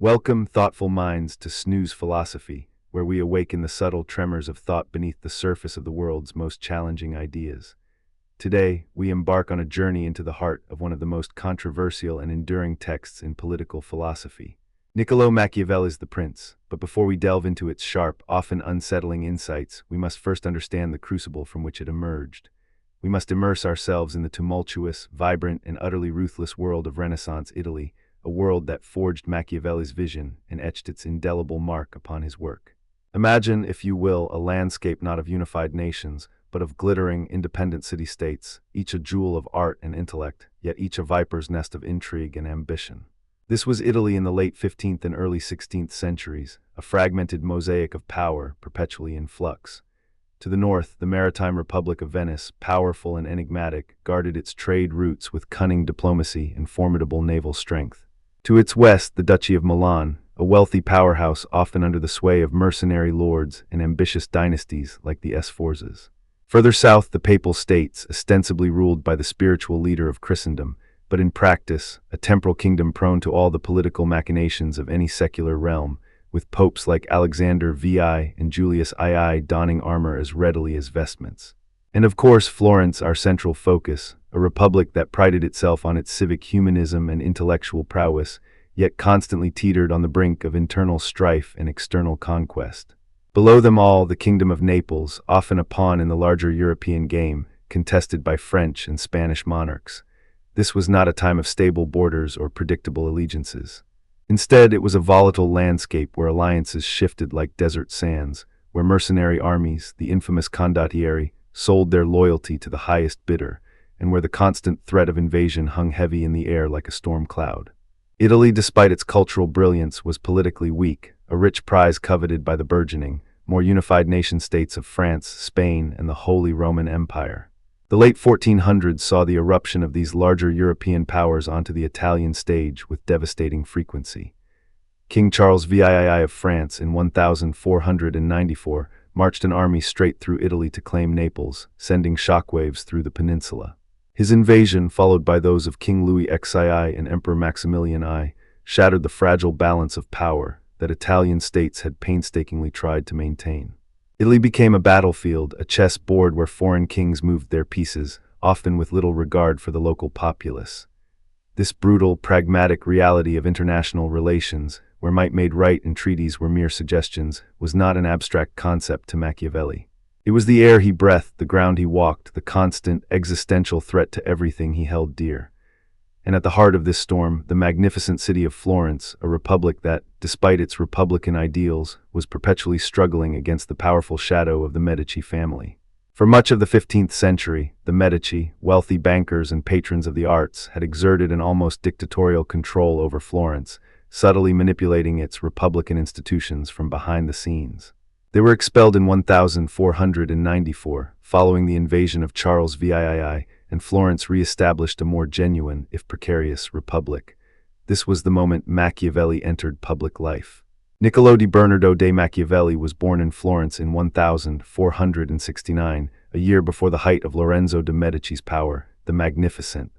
Welcome, thoughtful minds, to Snooze Philosophy, where we awaken the subtle tremors of thought beneath the surface of the world's most challenging ideas. Today, we embark on a journey into the heart of one of the most controversial and enduring texts in political philosophy. Niccolò Machiavelli's The Prince, but before we delve into its sharp, often unsettling insights, we must first understand the crucible from which it emerged. We must immerse ourselves in the tumultuous, vibrant, and utterly ruthless world of Renaissance Italy, a world that forged Machiavelli's vision and etched its indelible mark upon his work. Imagine, if you will, a landscape not of unified nations, but of glittering, independent city-states, each a jewel of art and intellect, yet each a viper's nest of intrigue and ambition. This was Italy in the late 15th and early 16th centuries, a fragmented mosaic of power, perpetually in flux. To the north, the maritime Republic of Venice, powerful and enigmatic, guarded its trade routes with cunning diplomacy and formidable naval strength. To its west, the Duchy of Milan, a wealthy powerhouse often under the sway of mercenary lords and ambitious dynasties like the Sforzas. Further south, the Papal States, ostensibly ruled by the spiritual leader of Christendom, but in practice, a temporal kingdom prone to all the political machinations of any secular realm, with popes like Alexander VI and Julius II donning armor as readily as vestments. And of course, Florence, our central focus, a republic that prided itself on its civic humanism and intellectual prowess, yet constantly teetered on the brink of internal strife and external conquest. Below them all, the Kingdom of Naples, often a pawn in the larger European game, contested by French and Spanish monarchs. This was not a time of stable borders or predictable allegiances. Instead, it was a volatile landscape where alliances shifted like desert sands, where mercenary armies, the infamous condottieri, sold their loyalty to the highest bidder, and where the constant threat of invasion hung heavy in the air like a storm cloud. Italy, despite its cultural brilliance, was politically weak, a rich prize coveted by the burgeoning, more unified nation-states of France, Spain, and the Holy Roman Empire. The late 1400s saw the eruption of these larger European powers onto the Italian stage with devastating frequency. King Charles VII of France in 1494 marched an army straight through Italy to claim Naples, sending shockwaves through the peninsula. His invasion, followed by those of King Louis XII and Emperor Maximilian I, shattered the fragile balance of power that Italian states had painstakingly tried to maintain. Italy became a battlefield, a chess board where foreign kings moved their pieces, often with little regard for the local populace. This brutal, pragmatic reality of international relations, where might made right and treaties were mere suggestions, was not an abstract concept to Machiavelli. It was the air he breathed, the ground he walked, the constant, existential threat to everything he held dear. And at the heart of this storm, the magnificent city of Florence, a republic that, despite its republican ideals, was perpetually struggling against the powerful shadow of the Medici family. For much of the 15th century, the Medici, wealthy bankers and patrons of the arts, had exerted an almost dictatorial control over Florence, subtly manipulating its republican institutions from behind the scenes. They were expelled in 1494, following the invasion of Charles VII, and Florence re-established a more genuine, if precarious, republic. This was the moment Machiavelli entered public life. Niccolò di Bernardo de Machiavelli was born in Florence in 1469, a year before the height of Lorenzo de' Medici's power, the Magnificent.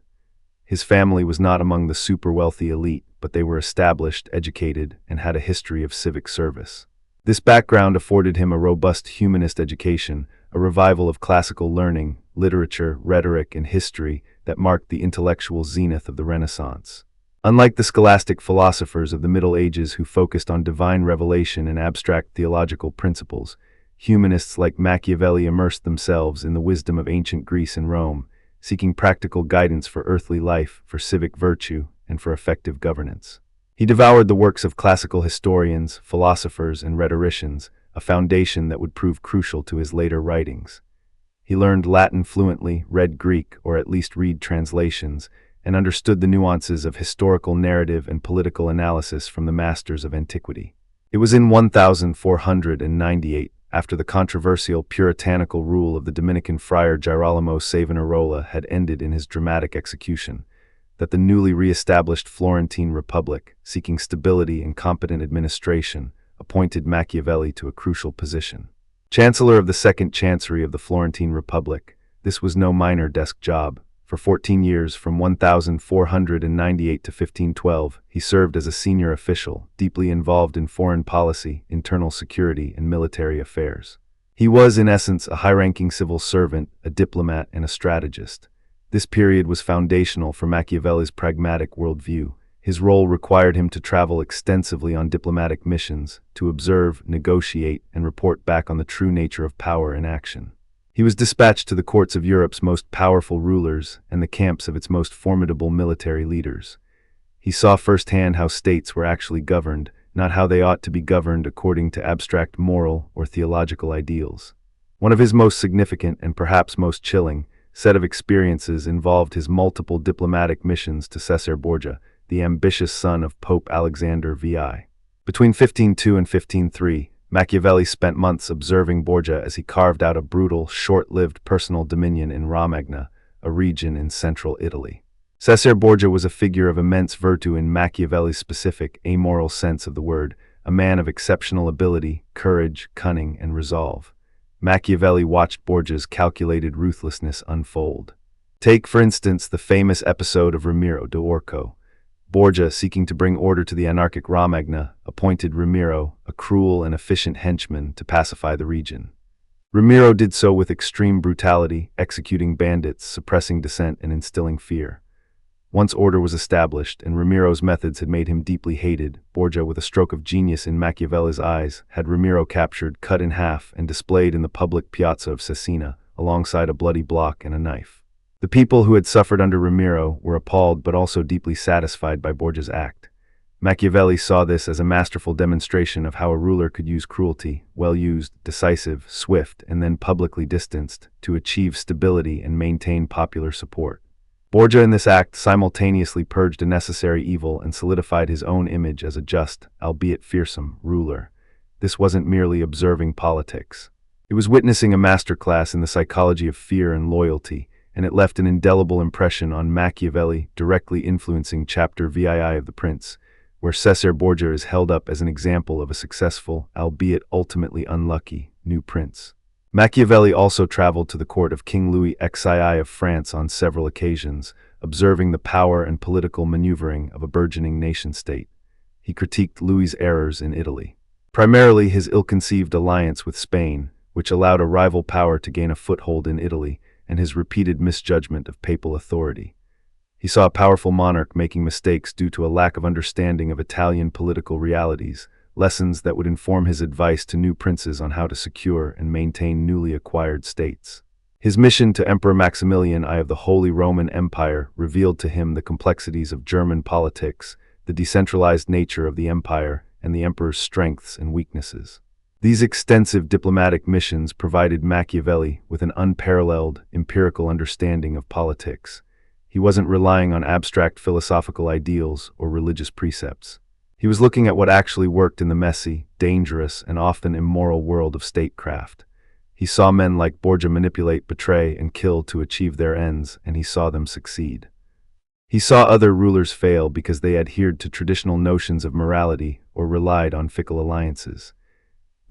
His family was not among the super-wealthy elite, but they were established, educated, and had a history of civic service. This background afforded him a robust humanist education, a revival of classical learning, literature, rhetoric, and history that marked the intellectual zenith of the Renaissance. Unlike the scholastic philosophers of the Middle Ages who focused on divine revelation and abstract theological principles, humanists like Machiavelli immersed themselves in the wisdom of ancient Greece and Rome, seeking practical guidance for earthly life, for civic virtue, and for effective governance. He devoured the works of classical historians, philosophers, and rhetoricians, a foundation that would prove crucial to his later writings. He learned Latin fluently, read Greek, or at least read translations, and understood the nuances of historical narrative and political analysis from the masters of antiquity. It was in 1498, after the controversial puritanical rule of the Dominican friar Girolamo Savonarola had ended in his dramatic execution, that the newly re-established Florentine Republic, seeking stability and competent administration, appointed Machiavelli to a crucial position. Chancellor of the Second Chancery of the Florentine Republic, this was no minor desk job. For 14 years, from 1498 to 1512, he served as a senior official, deeply involved in foreign policy, internal security, and military affairs. He was, in essence, a high-ranking civil servant, a diplomat, and a strategist. This period was foundational for Machiavelli's pragmatic worldview. His role required him to travel extensively on diplomatic missions, to observe, negotiate, and report back on the true nature of power in action. He was dispatched to the courts of Europe's most powerful rulers and the camps of its most formidable military leaders. He saw firsthand how states were actually governed, not how they ought to be governed according to abstract moral or theological ideals. One of his most significant and perhaps most chilling set of experiences involved his multiple diplomatic missions to Cesare Borgia, the ambitious son of Pope Alexander VI. Between 1502 and 1503, Machiavelli spent months observing Borgia as he carved out a brutal, short-lived personal dominion in Romagna, a region in central Italy. Cesare Borgia was a figure of immense virtue in Machiavelli's specific, amoral sense of the word, a man of exceptional ability, courage, cunning, and resolve. Machiavelli watched Borgia's calculated ruthlessness unfold. Take, for instance, the famous episode of Ramiro d'Orco. Borgia, seeking to bring order to the anarchic Romagna, appointed Ramiro, a cruel and efficient henchman, to pacify the region. Ramiro did so with extreme brutality, executing bandits, suppressing dissent, and instilling fear. Once order was established, and Ramiro's methods had made him deeply hated, Borgia, with a stroke of genius in Machiavelli's eyes, had Ramiro captured, cut in half, and displayed in the public piazza of Cesena, alongside a bloody block and a knife. The people who had suffered under Ramiro were appalled but also deeply satisfied by Borgia's act. Machiavelli saw this as a masterful demonstration of how a ruler could use cruelty, well used, decisive, swift, and then publicly distanced, to achieve stability and maintain popular support. Borgia in this act simultaneously purged a necessary evil and solidified his own image as a just, albeit fearsome, ruler. This wasn't merely observing politics. It was witnessing a masterclass in the psychology of fear and loyalty, and it left an indelible impression on Machiavelli, directly influencing chapter VII of The Prince, where Cesare Borgia is held up as an example of a successful, albeit ultimately unlucky, new prince. Machiavelli also traveled to the court of King Louis XII of France on several occasions, observing the power and political maneuvering of a burgeoning nation-state. He critiqued Louis's errors in Italy. Primarily his ill-conceived alliance with Spain, which allowed a rival power to gain a foothold in Italy, and his repeated misjudgment of papal authority. He saw a powerful monarch making mistakes due to a lack of understanding of Italian political realities, lessons that would inform his advice to new princes on how to secure and maintain newly acquired states. His mission to Emperor Maximilian I of the Holy Roman Empire revealed to him the complexities of German politics, the decentralized nature of the empire, and the emperor's strengths and weaknesses. These extensive diplomatic missions provided Machiavelli with an unparalleled, empirical understanding of politics. He wasn't relying on abstract philosophical ideals or religious precepts. He was looking at what actually worked in the messy, dangerous, and often immoral world of statecraft. He saw men like Borgia manipulate, betray, and kill to achieve their ends, and he saw them succeed. He saw other rulers fail because they adhered to traditional notions of morality or relied on fickle alliances.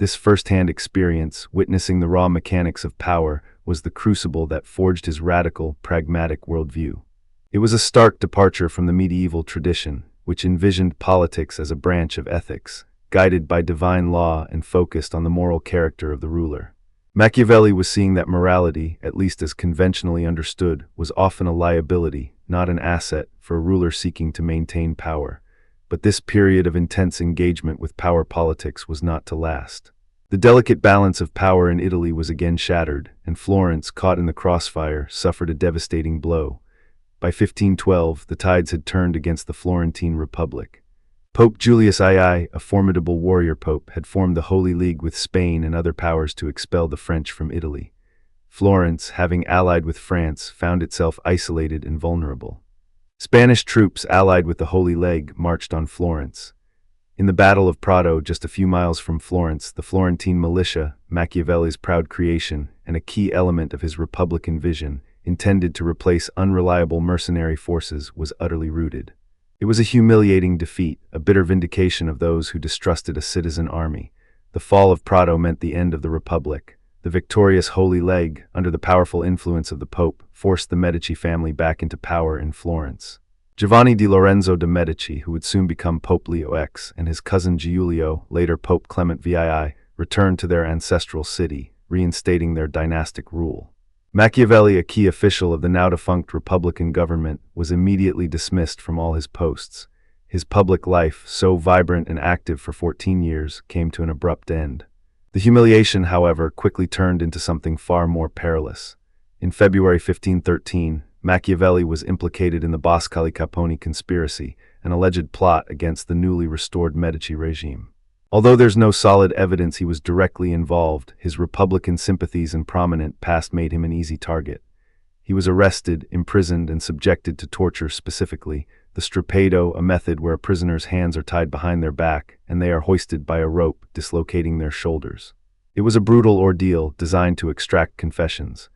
This first-hand experience, witnessing the raw mechanics of power, was the crucible that forged his radical, pragmatic worldview. It was a stark departure from the medieval tradition, which envisioned politics as a branch of ethics, guided by divine law and focused on the moral character of the ruler. Machiavelli was seeing that morality, at least as conventionally understood, was often a liability, not an asset, for a ruler seeking to maintain power. But this period of intense engagement with power politics was not to last. The delicate balance of power in Italy was again shattered, and Florence, caught in the crossfire, suffered a devastating blow. By 1512, the tides had turned against the Florentine Republic. Pope Julius II, a formidable warrior pope, had formed the Holy League with Spain and other powers to expel the French from Italy. Florence, having allied with France, found itself isolated and vulnerable. Spanish troops allied with the Holy League marched on Florence. In the Battle of Prato, just a few miles from Florence, the Florentine militia, Machiavelli's proud creation and a key element of his Republican vision, intended to replace unreliable mercenary forces, was utterly routed. It was a humiliating defeat, a bitter vindication of those who distrusted a citizen army. The fall of Prato meant the end of the Republic. the victorious Holy Leg, under the powerful influence of the Pope, forced the Medici family back into power in Florence. Giovanni di Lorenzo de' Medici, who would soon become Pope Leo X, and his cousin Giulio, later Pope Clement VII, returned to their ancestral city, reinstating their dynastic rule. Machiavelli, a key official of the now-defunct Republican government, was immediately dismissed from all his posts. His public life, so vibrant and active for 14 years, came to an abrupt end. The humiliation, however, quickly turned into something far more perilous. In February 1513, Machiavelli was implicated in the Boscali Caponi conspiracy, an alleged plot against the newly restored Medici regime. Although there's no solid evidence he was directly involved, his Republican sympathies and prominent past made him an easy target. He was arrested, imprisoned, and subjected to torture, specifically the strapado, a method where a prisoner's hands are tied behind their back and they are hoisted by a rope, dislocating their shoulders. It was a brutal ordeal designed to extract confessions,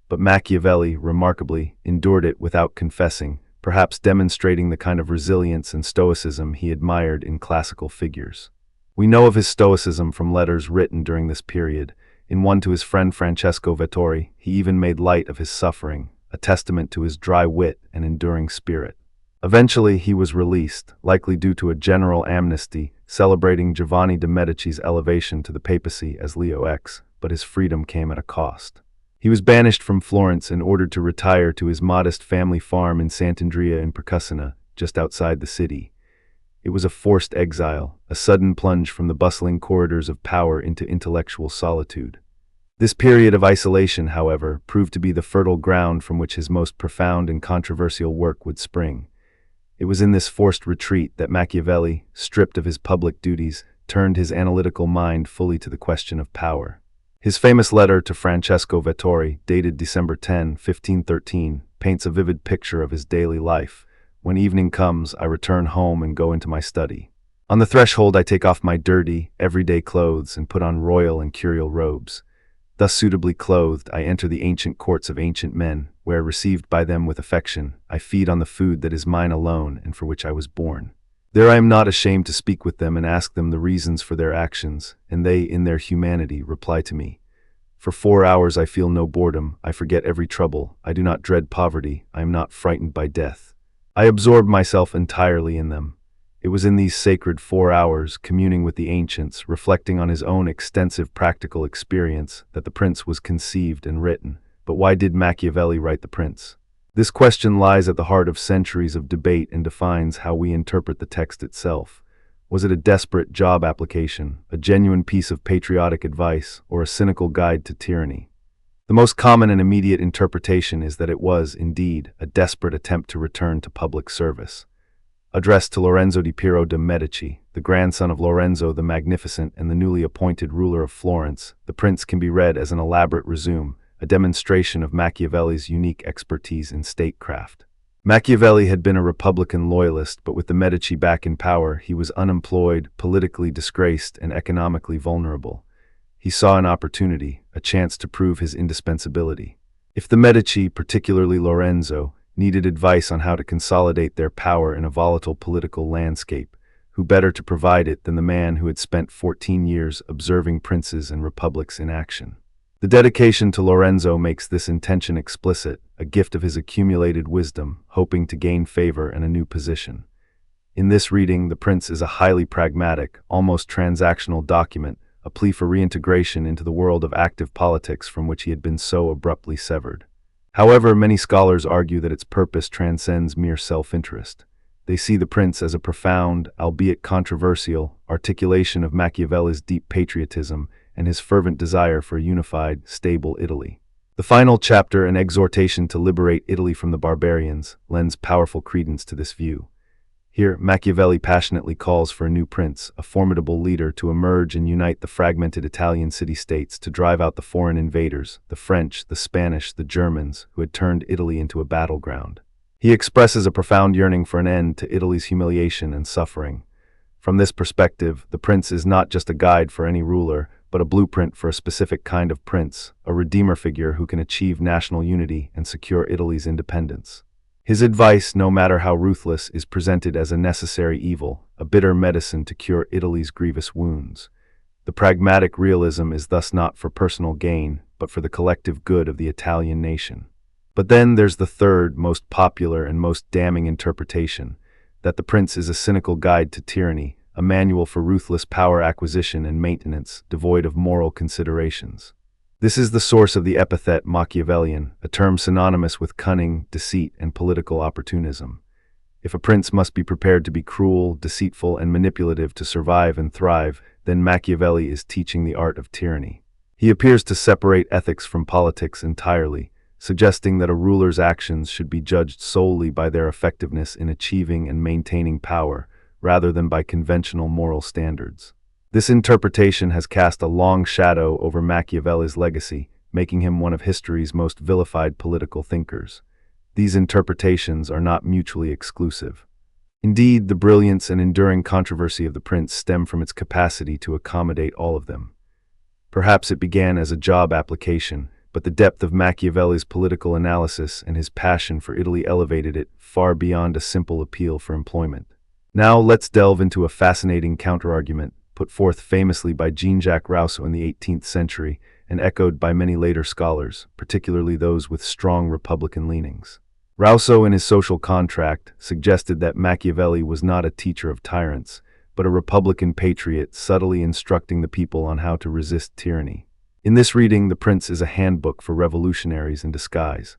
but Machiavelli, remarkably, endured it without confessing, perhaps demonstrating the kind of resilience and stoicism he admired in classical figures. We know of his stoicism from letters written during this period. In one to his friend Francesco Vettori, he even made light of his suffering, a testament to his dry wit and enduring spirit. Eventually, he was released, likely due to a general amnesty, celebrating Giovanni de' Medici's elevation to the papacy as Leo X, but his freedom came at a cost. He was banished from Florence and ordered to retire to his modest family farm in Sant'Andrea in Percussina, just outside the city. It was a forced exile, a sudden plunge from the bustling corridors of power into intellectual solitude. This period of isolation, however, proved to be the fertile ground from which his most profound and controversial work would spring. It was in this forced retreat that Machiavelli, stripped of his public duties, turned his analytical mind fully to the question of power. His famous letter to Francesco Vettori, dated December 10, 1513, paints a vivid picture of his daily life. When evening comes, I return home and go into my study. On the threshold I take off my dirty, everyday clothes and put on royal and curial robes. Thus suitably clothed, I enter the ancient courts of ancient men, where, received by them with affection, I feed on the food that is mine alone and for which I was born. There I am not ashamed to speak with them and ask them the reasons for their actions, and they, in their humanity, reply to me. For 4 hours I feel no boredom, I forget every trouble, I do not dread poverty, I am not frightened by death. I absorbed myself entirely in them. It was in these sacred 4 hours, communing with the ancients, reflecting on his own extensive practical experience, that the Prince was conceived and written. But why did Machiavelli write the Prince? This question lies at the heart of centuries of debate and defines how we interpret the text itself. Was it a desperate job application, a genuine piece of patriotic advice, or a cynical guide to tyranny? The most common and immediate interpretation is that it was, indeed, a desperate attempt to return to public service. Addressed to Lorenzo di Piero de' Medici, the grandson of Lorenzo the Magnificent and the newly appointed ruler of Florence, the Prince can be read as an elaborate resume, a demonstration of Machiavelli's unique expertise in statecraft. Machiavelli had been a Republican loyalist, but with the Medici back in power, he was unemployed, politically disgraced, and economically vulnerable. He saw an opportunity, a chance to prove his indispensability. If the Medici, particularly Lorenzo, needed advice on how to consolidate their power in a volatile political landscape, who better to provide it than the man who had spent 14 years observing princes and republics in action? The dedication to Lorenzo makes this intention explicit, a gift of his accumulated wisdom, hoping to gain favor and a new position. In this reading, the Prince is a highly pragmatic, almost transactional document, a plea for reintegration into the world of active politics from which he had been so abruptly severed. However, many scholars argue that its purpose transcends mere self-interest. They see the Prince as a profound, albeit controversial, articulation of Machiavelli's deep patriotism and his fervent desire for a unified, stable Italy. The final chapter, an exhortation to liberate Italy from the barbarians, lends powerful credence to this view. Here, Machiavelli passionately calls for a new prince, a formidable leader to emerge and unite the fragmented Italian city-states to drive out the foreign invaders, the French, the Spanish, the Germans, who had turned Italy into a battleground. He expresses a profound yearning for an end to Italy's humiliation and suffering. From this perspective, the prince is not just a guide for any ruler, but a blueprint for a specific kind of prince, a redeemer figure who can achieve national unity and secure Italy's independence. His advice, no matter how ruthless, is presented as a necessary evil, a bitter medicine to cure Italy's grievous wounds. The pragmatic realism is thus not for personal gain, but for the collective good of the Italian nation. But then there's the third, most popular and most damning interpretation, that the prince is a cynical guide to tyranny, a manual for ruthless power acquisition and maintenance, devoid of moral considerations. This is the source of the epithet Machiavellian, a term synonymous with cunning, deceit, and political opportunism. If a prince must be prepared to be cruel, deceitful, and manipulative to survive and thrive, then Machiavelli is teaching the art of tyranny. He appears to separate ethics from politics entirely, suggesting that a ruler's actions should be judged solely by their effectiveness in achieving and maintaining power, rather than by conventional moral standards. This interpretation has cast a long shadow over Machiavelli's legacy, making him one of history's most vilified political thinkers. These interpretations are not mutually exclusive. Indeed, the brilliance and enduring controversy of the prince stem from its capacity to accommodate all of them. Perhaps it began as a job application, but the depth of Machiavelli's political analysis and his passion for Italy elevated it far beyond a simple appeal for employment. Now let's delve into a fascinating counterargument, put forth famously by Jean-Jacques Rousseau in the 18th century and echoed by many later scholars, particularly those with strong Republican leanings. Rousseau, in his Social Contract, suggested that Machiavelli was not a teacher of tyrants, but a Republican patriot subtly instructing the people on how to resist tyranny. In this reading, the prince is a handbook for revolutionaries in disguise.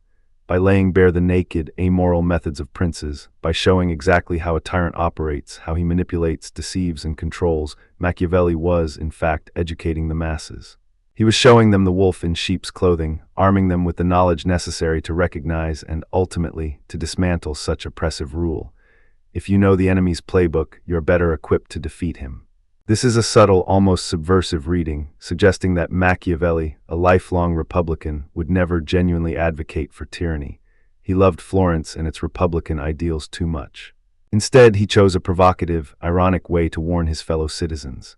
By laying bare the naked, amoral methods of princes, by showing exactly how a tyrant operates, how he manipulates, deceives, and controls, Machiavelli was, in fact, educating the masses. He was showing them the wolf in sheep's clothing, arming them with the knowledge necessary to recognize and, ultimately, to dismantle such oppressive rule. If you know the enemy's playbook, you're better equipped to defeat him. This is a subtle, almost subversive reading, suggesting that Machiavelli, a lifelong Republican, would never genuinely advocate for tyranny. He loved Florence and its Republican ideals too much. Instead, he chose a provocative, ironic way to warn his fellow citizens.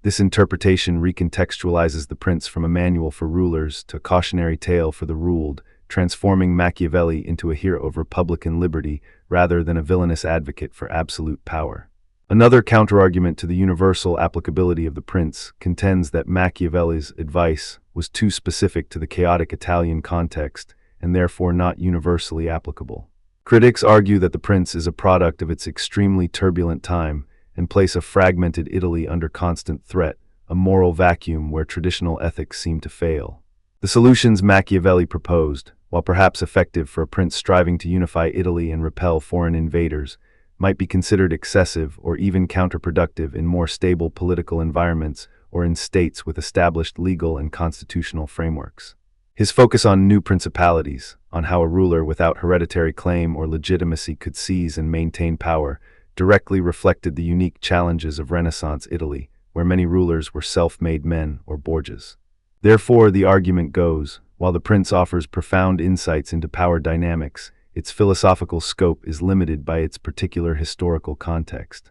This interpretation recontextualizes the prince from a manual for rulers to a cautionary tale for the ruled, transforming Machiavelli into a hero of Republican liberty rather than a villainous advocate for absolute power. Another counterargument to the universal applicability of the prince contends that Machiavelli's advice was too specific to the chaotic Italian context and therefore not universally applicable. Critics argue that the prince is a product of its extremely turbulent time and place a fragmented Italy under constant threat, a moral vacuum where traditional ethics seem to fail. The solutions Machiavelli proposed, while perhaps effective for a prince striving to unify Italy and repel foreign invaders, might be considered excessive or even counterproductive in more stable political environments or in states with established legal and constitutional frameworks. His focus on new principalities, on how a ruler without hereditary claim or legitimacy could seize and maintain power, directly reflected the unique challenges of Renaissance Italy, where many rulers were self-made men or Borgias. Therefore, the argument goes, while the prince offers profound insights into power dynamics, its philosophical scope is limited by its particular historical context.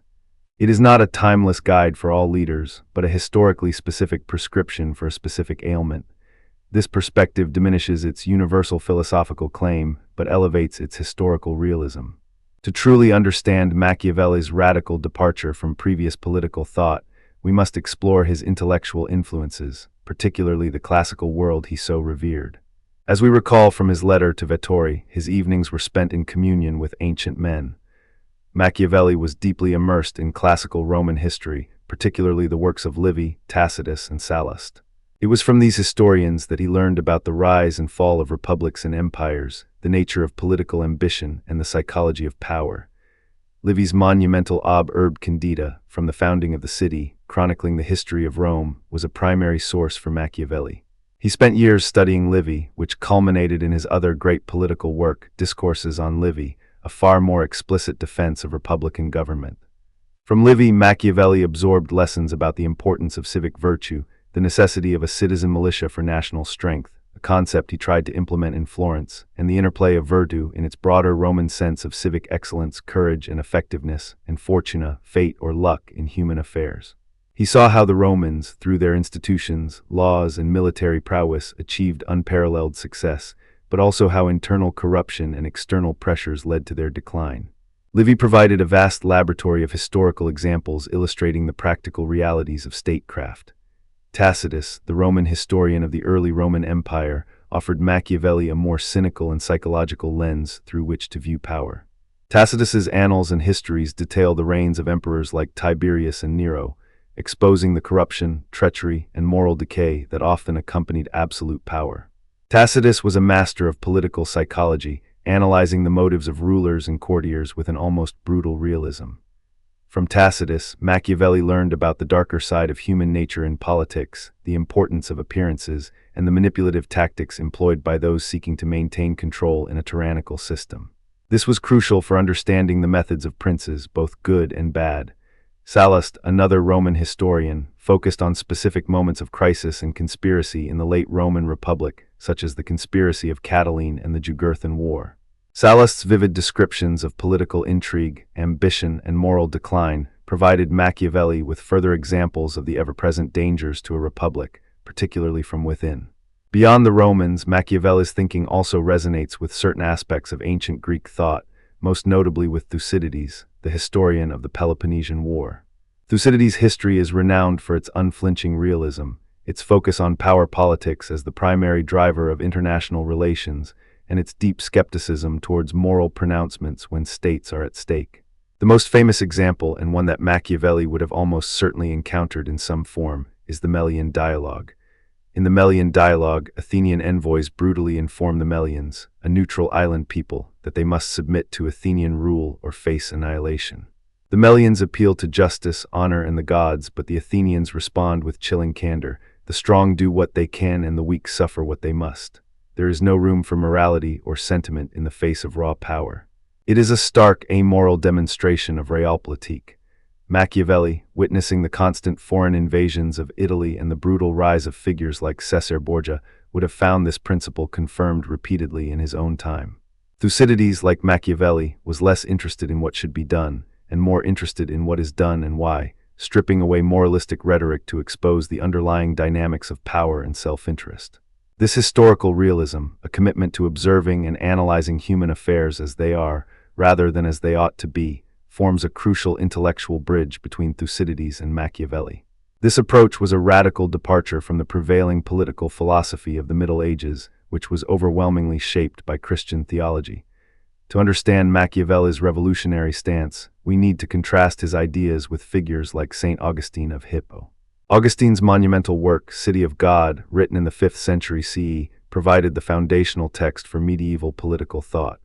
It is not a timeless guide for all leaders, but a historically specific prescription for a specific ailment. This perspective diminishes its universal philosophical claim, but elevates its historical realism. To truly understand Machiavelli's radical departure from previous political thought, we must explore his intellectual influences, particularly the classical world he so revered. As we recall from his letter to Vettori, his evenings were spent in communion with ancient men. Machiavelli was deeply immersed in classical Roman history, particularly the works of Livy, Tacitus, and Sallust. It was from these historians that he learned about the rise and fall of republics and empires, the nature of political ambition, and the psychology of power. Livy's monumental Ob Urbe Condita, from the founding of the city, chronicling the history of Rome, was a primary source for Machiavelli. He spent years studying Livy, which culminated in his other great political work, Discourses on Livy, a far more explicit defense of republican government. From Livy, Machiavelli absorbed lessons about the importance of civic virtue, the necessity of a citizen militia for national strength, a concept he tried to implement in Florence, and the interplay of virtue in its broader Roman sense of civic excellence, courage, and effectiveness, and fortuna, fate, or luck in human affairs. He saw how the Romans, through their institutions, laws, and military prowess, achieved unparalleled success, but also how internal corruption and external pressures led to their decline. Livy provided a vast laboratory of historical examples illustrating the practical realities of statecraft. Tacitus, the Roman historian of the early Roman Empire, offered Machiavelli a more cynical and psychological lens through which to view power. Tacitus's annals and histories detail the reigns of emperors like Tiberius and Nero, exposing the corruption, treachery, and moral decay that often accompanied absolute power. Tacitus was a master of political psychology, analyzing the motives of rulers and courtiers with an almost brutal realism. From Tacitus, Machiavelli learned about the darker side of human nature in politics, the importance of appearances, and the manipulative tactics employed by those seeking to maintain control in a tyrannical system. This was crucial for understanding the methods of princes, both good and bad. Sallust, another Roman historian, focused on specific moments of crisis and conspiracy in the late Roman Republic, such as the conspiracy of Catiline and the Jugurthan War. Sallust's vivid descriptions of political intrigue, ambition, and moral decline provided Machiavelli with further examples of the ever-present dangers to a republic, particularly from within. Beyond the Romans, Machiavelli's thinking also resonates with certain aspects of ancient Greek thought, most notably with Thucydides, the historian of the Peloponnesian War. Thucydides' history is renowned for its unflinching realism, its focus on power politics as the primary driver of international relations, and its deep skepticism towards moral pronouncements when states are at stake. The most famous example, and one that Machiavelli would have almost certainly encountered in some form, is the Melian dialogue. In the Melian dialogue, Athenian envoys brutally inform the Melians, a neutral island people, that they must submit to Athenian rule or face annihilation. The Melians appeal to justice, honor, and the gods, but the Athenians respond with chilling candor. The strong do what they can and the weak suffer what they must. There is no room for morality or sentiment in the face of raw power. It is a stark, amoral demonstration of Realpolitik. Machiavelli, witnessing the constant foreign invasions of Italy and the brutal rise of figures like Caesar Borgia, would have found this principle confirmed repeatedly in his own time. Thucydides, like Machiavelli, was less interested in what should be done, and more interested in what is done and why, stripping away moralistic rhetoric to expose the underlying dynamics of power and self-interest. This historical realism, a commitment to observing and analyzing human affairs as they are, rather than as they ought to be, forms a crucial intellectual bridge between Thucydides and Machiavelli. This approach was a radical departure from the prevailing political philosophy of the Middle Ages, which was overwhelmingly shaped by Christian theology. To understand Machiavelli's revolutionary stance, we need to contrast his ideas with figures like St. Augustine of Hippo. Augustine's monumental work, City of God, written in the 5th century CE, provided the foundational text for medieval political thought.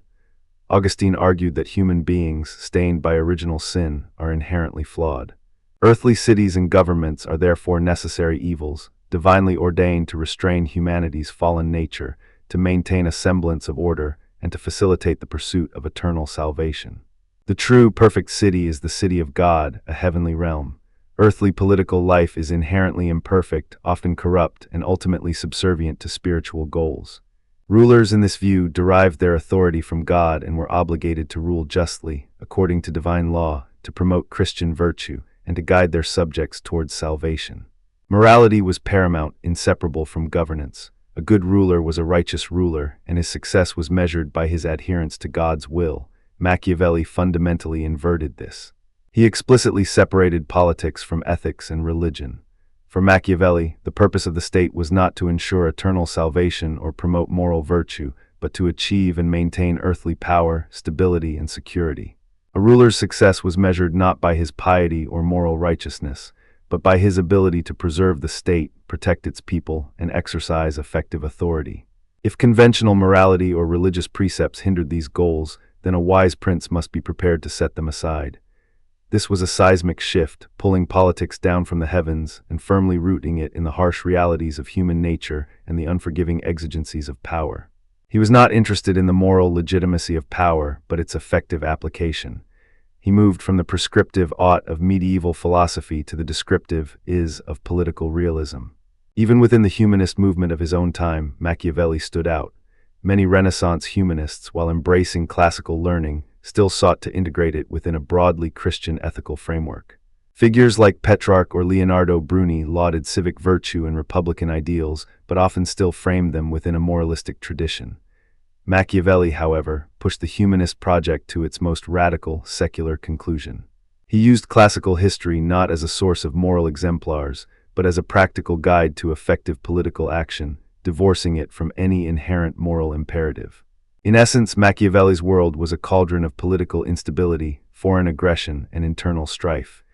Augustine argued that human beings, stained by original sin, are inherently flawed. Earthly cities and governments are therefore necessary evils, divinely ordained to restrain humanity's fallen nature, to maintain a semblance of order, and to facilitate the pursuit of eternal salvation. The true, perfect city is the city of God, a heavenly realm. Earthly political life is inherently imperfect, often corrupt, and ultimately subservient to spiritual goals. Rulers in this view derived their authority from God and were obligated to rule justly, according to divine law, to promote Christian virtue, and to guide their subjects towards salvation. Morality was paramount, inseparable from governance. A good ruler was a righteous ruler, and his success was measured by his adherence to God's will. Machiavelli fundamentally inverted this. He explicitly separated politics from ethics and religion. For Machiavelli, the purpose of the state was not to ensure eternal salvation or promote moral virtue, but to achieve and maintain earthly power, stability, and security. A ruler's success was measured not by his piety or moral righteousness, but by his ability to preserve the state, protect its people, and exercise effective authority. If conventional morality or religious precepts hindered these goals, then a wise prince must be prepared to set them aside. This was a seismic shift, pulling politics down from the heavens and firmly rooting it in the harsh realities of human nature and the unforgiving exigencies of power. He was not interested in the moral legitimacy of power, but its effective application. He moved from the prescriptive ought of medieval philosophy to the descriptive is of political realism. Even within the humanist movement of his own time, Machiavelli stood out. Many Renaissance humanists, while embracing classical learning, still sought to integrate it within a broadly Christian ethical framework. Figures like Petrarch or Leonardo Bruni lauded civic virtue and republican ideals, but often still framed them within a moralistic tradition. Machiavelli, however, pushed the humanist project to its most radical, secular conclusion. He used classical history not as a source of moral exemplars, but as a practical guide to effective political action, divorcing it from any inherent moral imperative. In essence, Machiavelli's world was a cauldron of political instability, foreign aggression, and internal strife.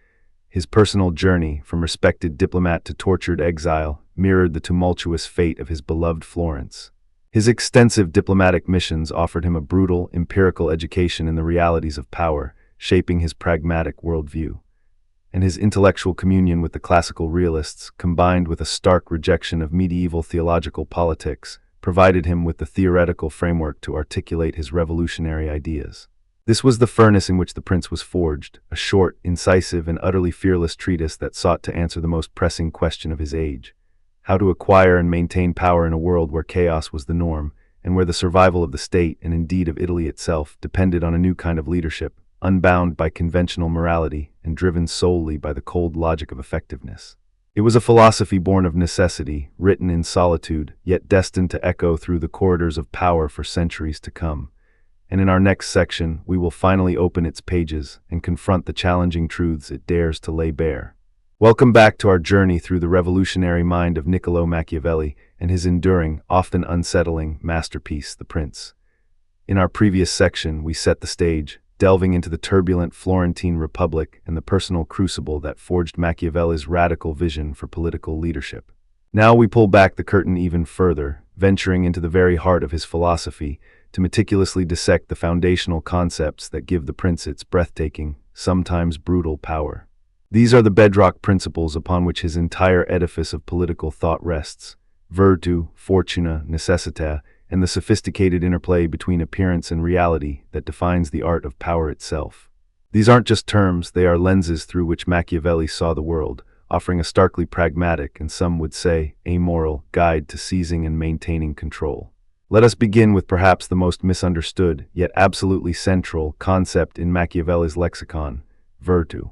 His personal journey, from respected diplomat to tortured exile, mirrored the tumultuous fate of his beloved Florence. His extensive diplomatic missions offered him a brutal, empirical education in the realities of power, shaping his pragmatic worldview. And his intellectual communion with the classical realists, combined with a stark rejection of medieval theological politics, provided him with the theoretical framework to articulate his revolutionary ideas. This was the furnace in which the prince was forged, a short, incisive, and utterly fearless treatise that sought to answer the most pressing question of his age: how to acquire and maintain power in a world where chaos was the norm, and where the survival of the state, and indeed of Italy itself, depended on a new kind of leadership, unbound by conventional morality and driven solely by the cold logic of effectiveness. It was a philosophy born of necessity, written in solitude, yet destined to echo through the corridors of power for centuries to come. And in our next section, we will finally open its pages and confront the challenging truths it dares to lay bare. Welcome back to our journey through the revolutionary mind of Niccolò Machiavelli and his enduring, often unsettling, masterpiece, The Prince. In our previous section, we set the stage, delving into the turbulent Florentine Republic and the personal crucible that forged Machiavelli's radical vision for political leadership. Now we pull back the curtain even further, venturing into the very heart of his philosophy, to meticulously dissect the foundational concepts that give the prince its breathtaking, sometimes brutal power. These are the bedrock principles upon which his entire edifice of political thought rests: virtu, fortuna, necessita, and the sophisticated interplay between appearance and reality that defines the art of power itself. These aren't just terms, they are lenses through which Machiavelli saw the world, offering a starkly pragmatic, and some would say, amoral, guide to seizing and maintaining control. Let us begin with perhaps the most misunderstood, yet absolutely central, concept in Machiavelli's lexicon: virtu.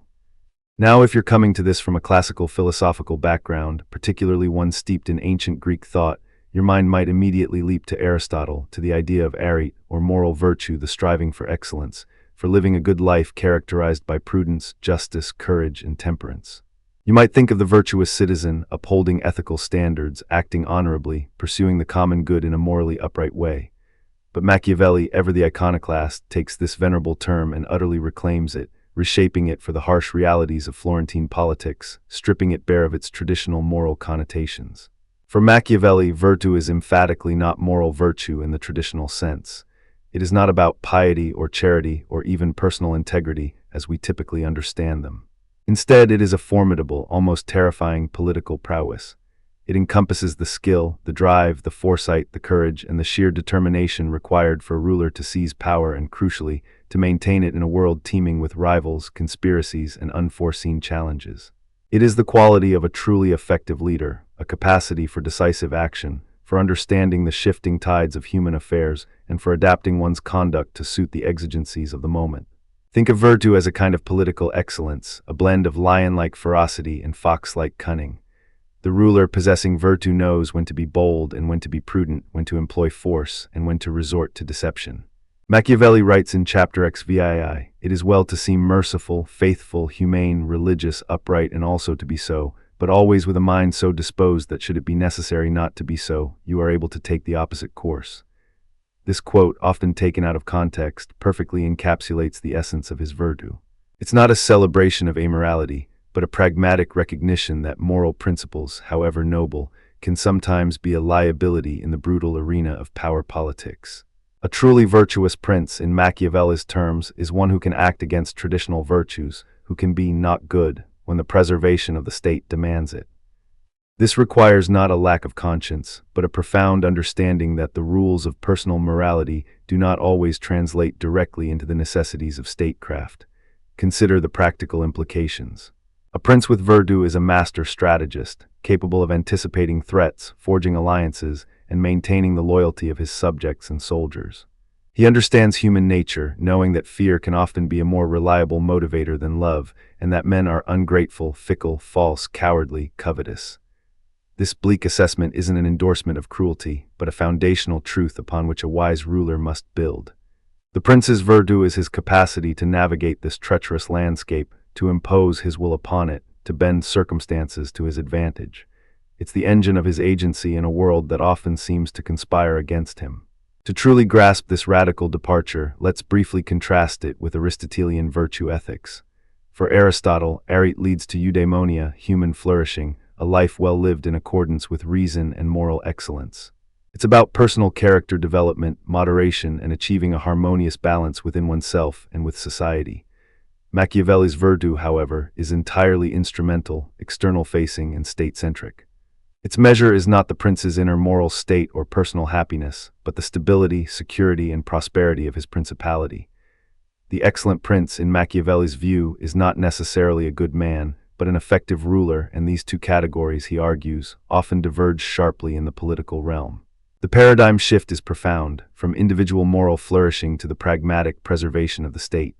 Now, if you're coming to this from a classical philosophical background, particularly one steeped in ancient Greek thought, your mind might immediately leap to Aristotle, to the idea of arete, or moral virtue, the striving for excellence, for living a good life characterized by prudence, justice, courage, and temperance. You might think of the virtuous citizen, upholding ethical standards, acting honorably, pursuing the common good in a morally upright way. But Machiavelli, ever the iconoclast, takes this venerable term and utterly reclaims it, reshaping it for the harsh realities of Florentine politics, stripping it bare of its traditional moral connotations. For Machiavelli, virtue is emphatically not moral virtue in the traditional sense. It is not about piety or charity or even personal integrity as we typically understand them. Instead, it is a formidable, almost terrifying political prowess. It encompasses the skill, the drive, the foresight, the courage, and the sheer determination required for a ruler to seize power and, crucially, to maintain it in a world teeming with rivals, conspiracies, and unforeseen challenges. It is the quality of a truly effective leader, a capacity for decisive action, for understanding the shifting tides of human affairs, and for adapting one's conduct to suit the exigencies of the moment. Think of virtue as a kind of political excellence, a blend of lion-like ferocity and fox-like cunning. The ruler possessing virtue knows when to be bold and when to be prudent, when to employ force and when to resort to deception. Machiavelli writes in chapter XVII, "It is well to seem merciful, faithful, humane, religious, upright, and also to be so, but always with a mind so disposed that should it be necessary not to be so, you are able to take the opposite course." This quote, often taken out of context, perfectly encapsulates the essence of his virtue. It's not a celebration of amorality, but a pragmatic recognition that moral principles, however noble, can sometimes be a liability in the brutal arena of power politics. A truly virtuous prince, in Machiavelli's terms, is one who can act against traditional virtues, who can be not good when the preservation of the state demands it. This requires not a lack of conscience, but a profound understanding that the rules of personal morality do not always translate directly into the necessities of statecraft. Consider the practical implications. A prince with virtue is a master strategist, capable of anticipating threats, forging alliances, and maintaining the loyalty of his subjects and soldiers. He understands human nature, knowing that fear can often be a more reliable motivator than love, and that men are ungrateful, fickle, false, cowardly, covetous. This bleak assessment isn't an endorsement of cruelty, but a foundational truth upon which a wise ruler must build. The prince's virtue is his capacity to navigate this treacherous landscape, to impose his will upon it, to bend circumstances to his advantage. It's the engine of his agency in a world that often seems to conspire against him. To truly grasp this radical departure, let's briefly contrast it with Aristotelian virtue ethics. For Aristotle, arete leads to eudaimonia, human flourishing, a life well lived in accordance with reason and moral excellence. It's about personal character development, moderation, and achieving a harmonious balance within oneself and with society. Machiavelli's virtue, however, is entirely instrumental, external-facing, and state-centric. Its measure is not the prince's inner moral state or personal happiness, but the stability, security, and prosperity of his principality. The excellent prince, in Machiavelli's view, is not necessarily a good man, but an effective ruler, and these two categories, he argues, often diverge sharply in the political realm. The paradigm shift is profound, from individual moral flourishing to the pragmatic preservation of the state.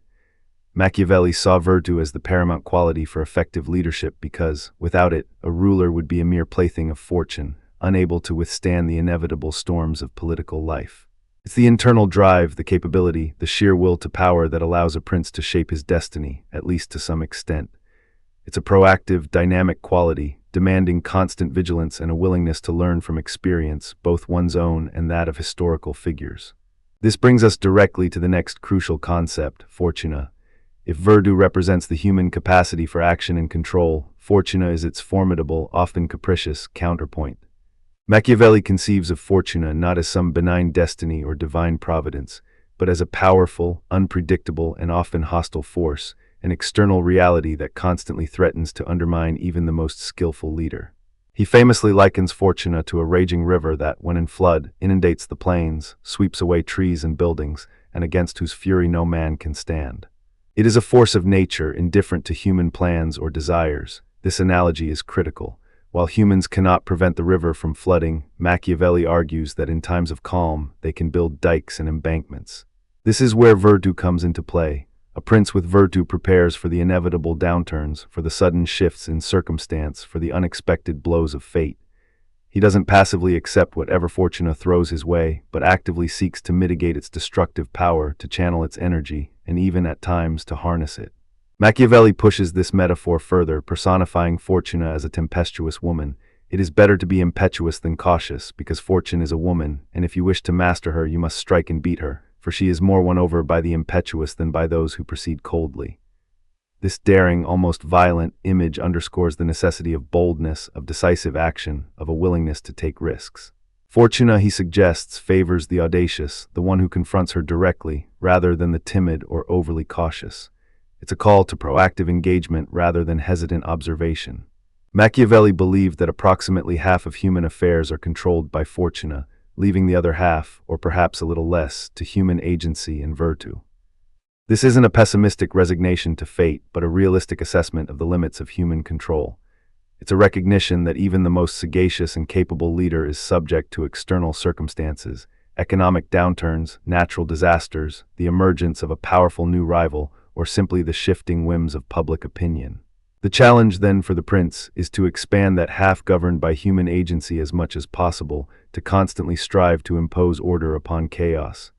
Machiavelli saw virtue as the paramount quality for effective leadership because, without it, a ruler would be a mere plaything of fortune, unable to withstand the inevitable storms of political life. It's the internal drive, the capability, the sheer will to power that allows a prince to shape his destiny, at least to some extent. It's a proactive, dynamic quality, demanding constant vigilance and a willingness to learn from experience, both one's own and that of historical figures. This brings us directly to the next crucial concept, fortuna. If virtue represents the human capacity for action and control, fortuna is its formidable, often capricious, counterpoint. Machiavelli conceives of fortuna not as some benign destiny or divine providence, but as a powerful, unpredictable, and often hostile force, an external reality that constantly threatens to undermine even the most skillful leader. He famously likens fortuna to a raging river that, when in flood, inundates the plains, sweeps away trees and buildings, and against whose fury no man can stand. It is a force of nature, indifferent to human plans or desires. This analogy is critical. While humans cannot prevent the river from flooding, Machiavelli argues that in times of calm, they can build dikes and embankments. This is where virtue comes into play. A prince with virtue prepares for the inevitable downturns, for the sudden shifts in circumstance, for the unexpected blows of fate. He doesn't passively accept whatever fortuna throws his way, but actively seeks to mitigate its destructive power, to channel its energy, and even at times to harness it. Machiavelli pushes this metaphor further, personifying fortuna as a tempestuous woman. It is better to be impetuous than cautious, because fortune is a woman, and if you wish to master her, you must strike and beat her, for she is more won over by the impetuous than by those who proceed coldly. This daring, almost violent image underscores the necessity of boldness, of decisive action, of a willingness to take risks. Fortuna, he suggests, favors the audacious, the one who confronts her directly, rather than the timid or overly cautious. It's a call to proactive engagement rather than hesitant observation. Machiavelli believed that approximately half of human affairs are controlled by fortuna, leaving the other half, or perhaps a little less, to human agency and virtue. This isn't a pessimistic resignation to fate, but a realistic assessment of the limits of human control. It's a recognition that even the most sagacious and capable leader is subject to external circumstances, economic downturns, natural disasters, the emergence of a powerful new rival, or simply the shifting whims of public opinion. The challenge, then, for the prince is to expand that half governed by human agency as much as possible, to constantly strive to impose order upon chaos.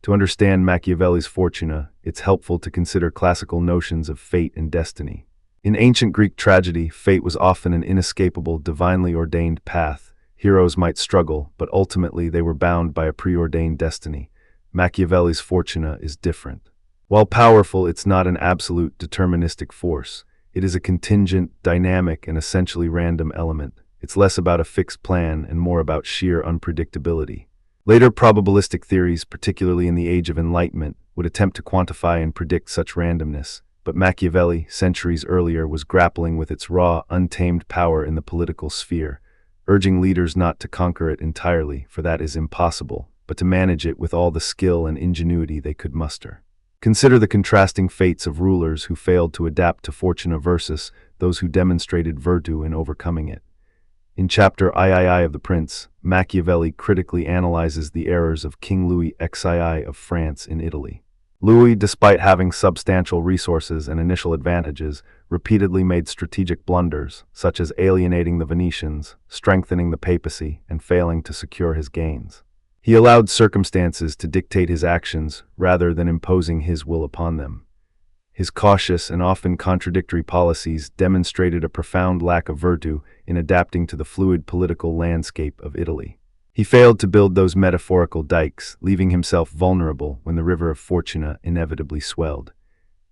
To understand Machiavelli's fortuna, it's helpful to consider classical notions of fate and destiny. In ancient Greek tragedy, fate was often an inescapable, divinely ordained path. Heroes might struggle, but ultimately they were bound by a preordained destiny. Machiavelli's fortuna is different. While powerful, it's not an absolute, deterministic force. It is a contingent, dynamic, and essentially random element. It's less about a fixed plan and more about sheer unpredictability. Later probabilistic theories, particularly in the Age of Enlightenment, would attempt to quantify and predict such randomness, but Machiavelli, centuries earlier, was grappling with its raw, untamed power in the political sphere, urging leaders not to conquer it entirely, for that is impossible, but to manage it with all the skill and ingenuity they could muster. Consider the contrasting fates of rulers who failed to adapt to fortuna versus those who demonstrated virtue in overcoming it. In chapter III of The Prince, Machiavelli critically analyzes the errors of King Louis XII of France in Italy. Louis, despite having substantial resources and initial advantages, repeatedly made strategic blunders, such as alienating the Venetians, strengthening the papacy, and failing to secure his gains. He allowed circumstances to dictate his actions rather than imposing his will upon them. His cautious and often contradictory policies demonstrated a profound lack of virtue in adapting to the fluid political landscape of Italy. He failed to build those metaphorical dikes, leaving himself vulnerable when the river of Fortuna inevitably swelled.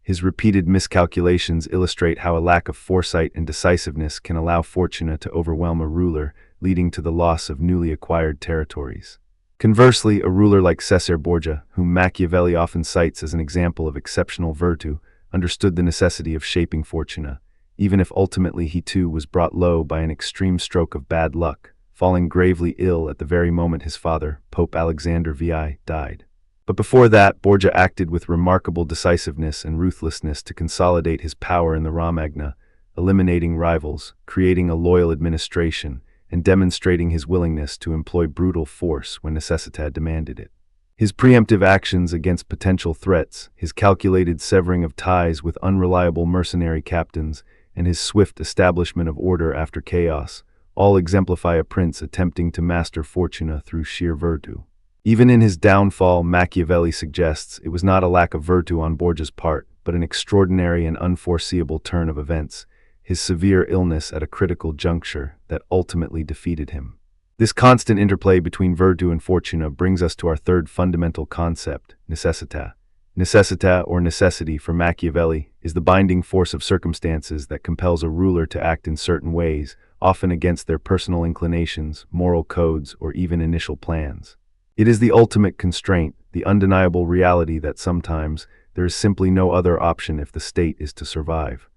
His repeated miscalculations illustrate how a lack of foresight and decisiveness can allow Fortuna to overwhelm a ruler, leading to the loss of newly acquired territories. Conversely, a ruler like Cesare Borgia, whom Machiavelli often cites as an example of exceptional virtue, understood the necessity of shaping Fortuna, even if ultimately he too was brought low by an extreme stroke of bad luck, falling gravely ill at the very moment his father, Pope Alexander VI, died. But before that, Borgia acted with remarkable decisiveness and ruthlessness to consolidate his power in the Romagna, eliminating rivals, creating a loyal administration, and demonstrating his willingness to employ brutal force when necessity demanded it. His preemptive actions against potential threats, his calculated severing of ties with unreliable mercenary captains, and his swift establishment of order after chaos, all exemplify a prince attempting to master Fortuna through sheer virtue. Even in his downfall, Machiavelli suggests it was not a lack of virtue on Borgia's part, but an extraordinary and unforeseeable turn of events, his severe illness at a critical juncture that ultimately defeated him. This constant interplay between virtue and fortuna brings us to our third fundamental concept, necessita. Necessita, or necessity for Machiavelli, is the binding force of circumstances that compels a ruler to act in certain ways, often against their personal inclinations, moral codes, or even initial plans. It is the ultimate constraint, the undeniable reality that sometimes there is simply no other option if the state is to survive.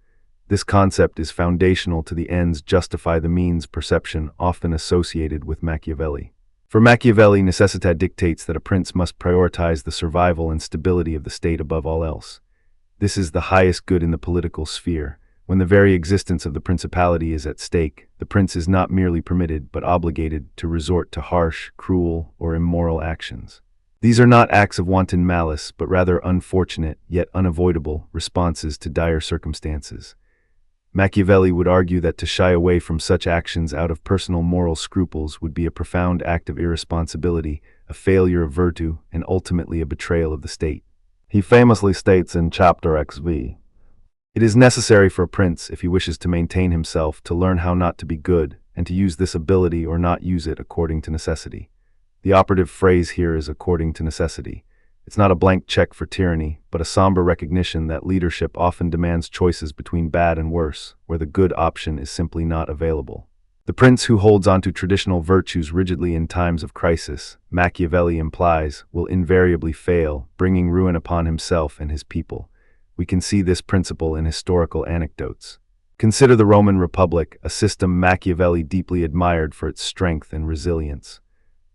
This concept is foundational to the ends justify the means perception often associated with Machiavelli. For Machiavelli, necessita dictates that a prince must prioritize the survival and stability of the state above all else. This is the highest good in the political sphere. When the very existence of the principality is at stake, the prince is not merely permitted but obligated to resort to harsh, cruel, or immoral actions. These are not acts of wanton malice, but rather unfortunate, yet unavoidable, responses to dire circumstances. Machiavelli would argue that to shy away from such actions out of personal moral scruples would be a profound act of irresponsibility, a failure of virtue, and ultimately a betrayal of the state. He famously states in chapter XV, "It is necessary for a prince, if he wishes to maintain himself, to learn how not to be good, and to use this ability or not use it according to necessity." The operative phrase here is according to necessity. It's not a blank check for tyranny, but a somber recognition that leadership often demands choices between bad and worse, where the good option is simply not available. The prince who holds onto traditional virtues rigidly in times of crisis, Machiavelli implies, will invariably fail, bringing ruin upon himself and his people. We can see this principle in historical anecdotes. Consider the Roman Republic, a system Machiavelli deeply admired for its strength and resilience.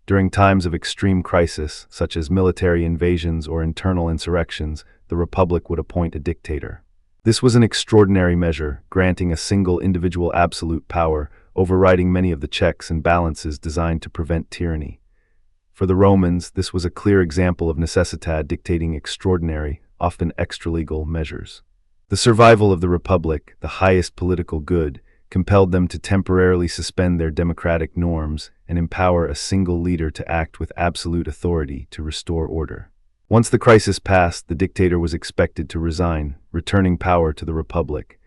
During times of extreme crisis, such as military invasions or internal insurrections, the Republic would appoint a dictator. This was an extraordinary measure, granting a single individual absolute power, overriding many of the checks and balances designed to prevent tyranny. For the Romans, this was a clear example of necessita dictating extraordinary, often extralegal measures. The survival of the Republic, the highest political good, compelled them to temporarily suspend their democratic norms and empower a single leader to act with absolute authority to restore order. Once the crisis passed, the dictator was expected to resign, returning power to the Republic.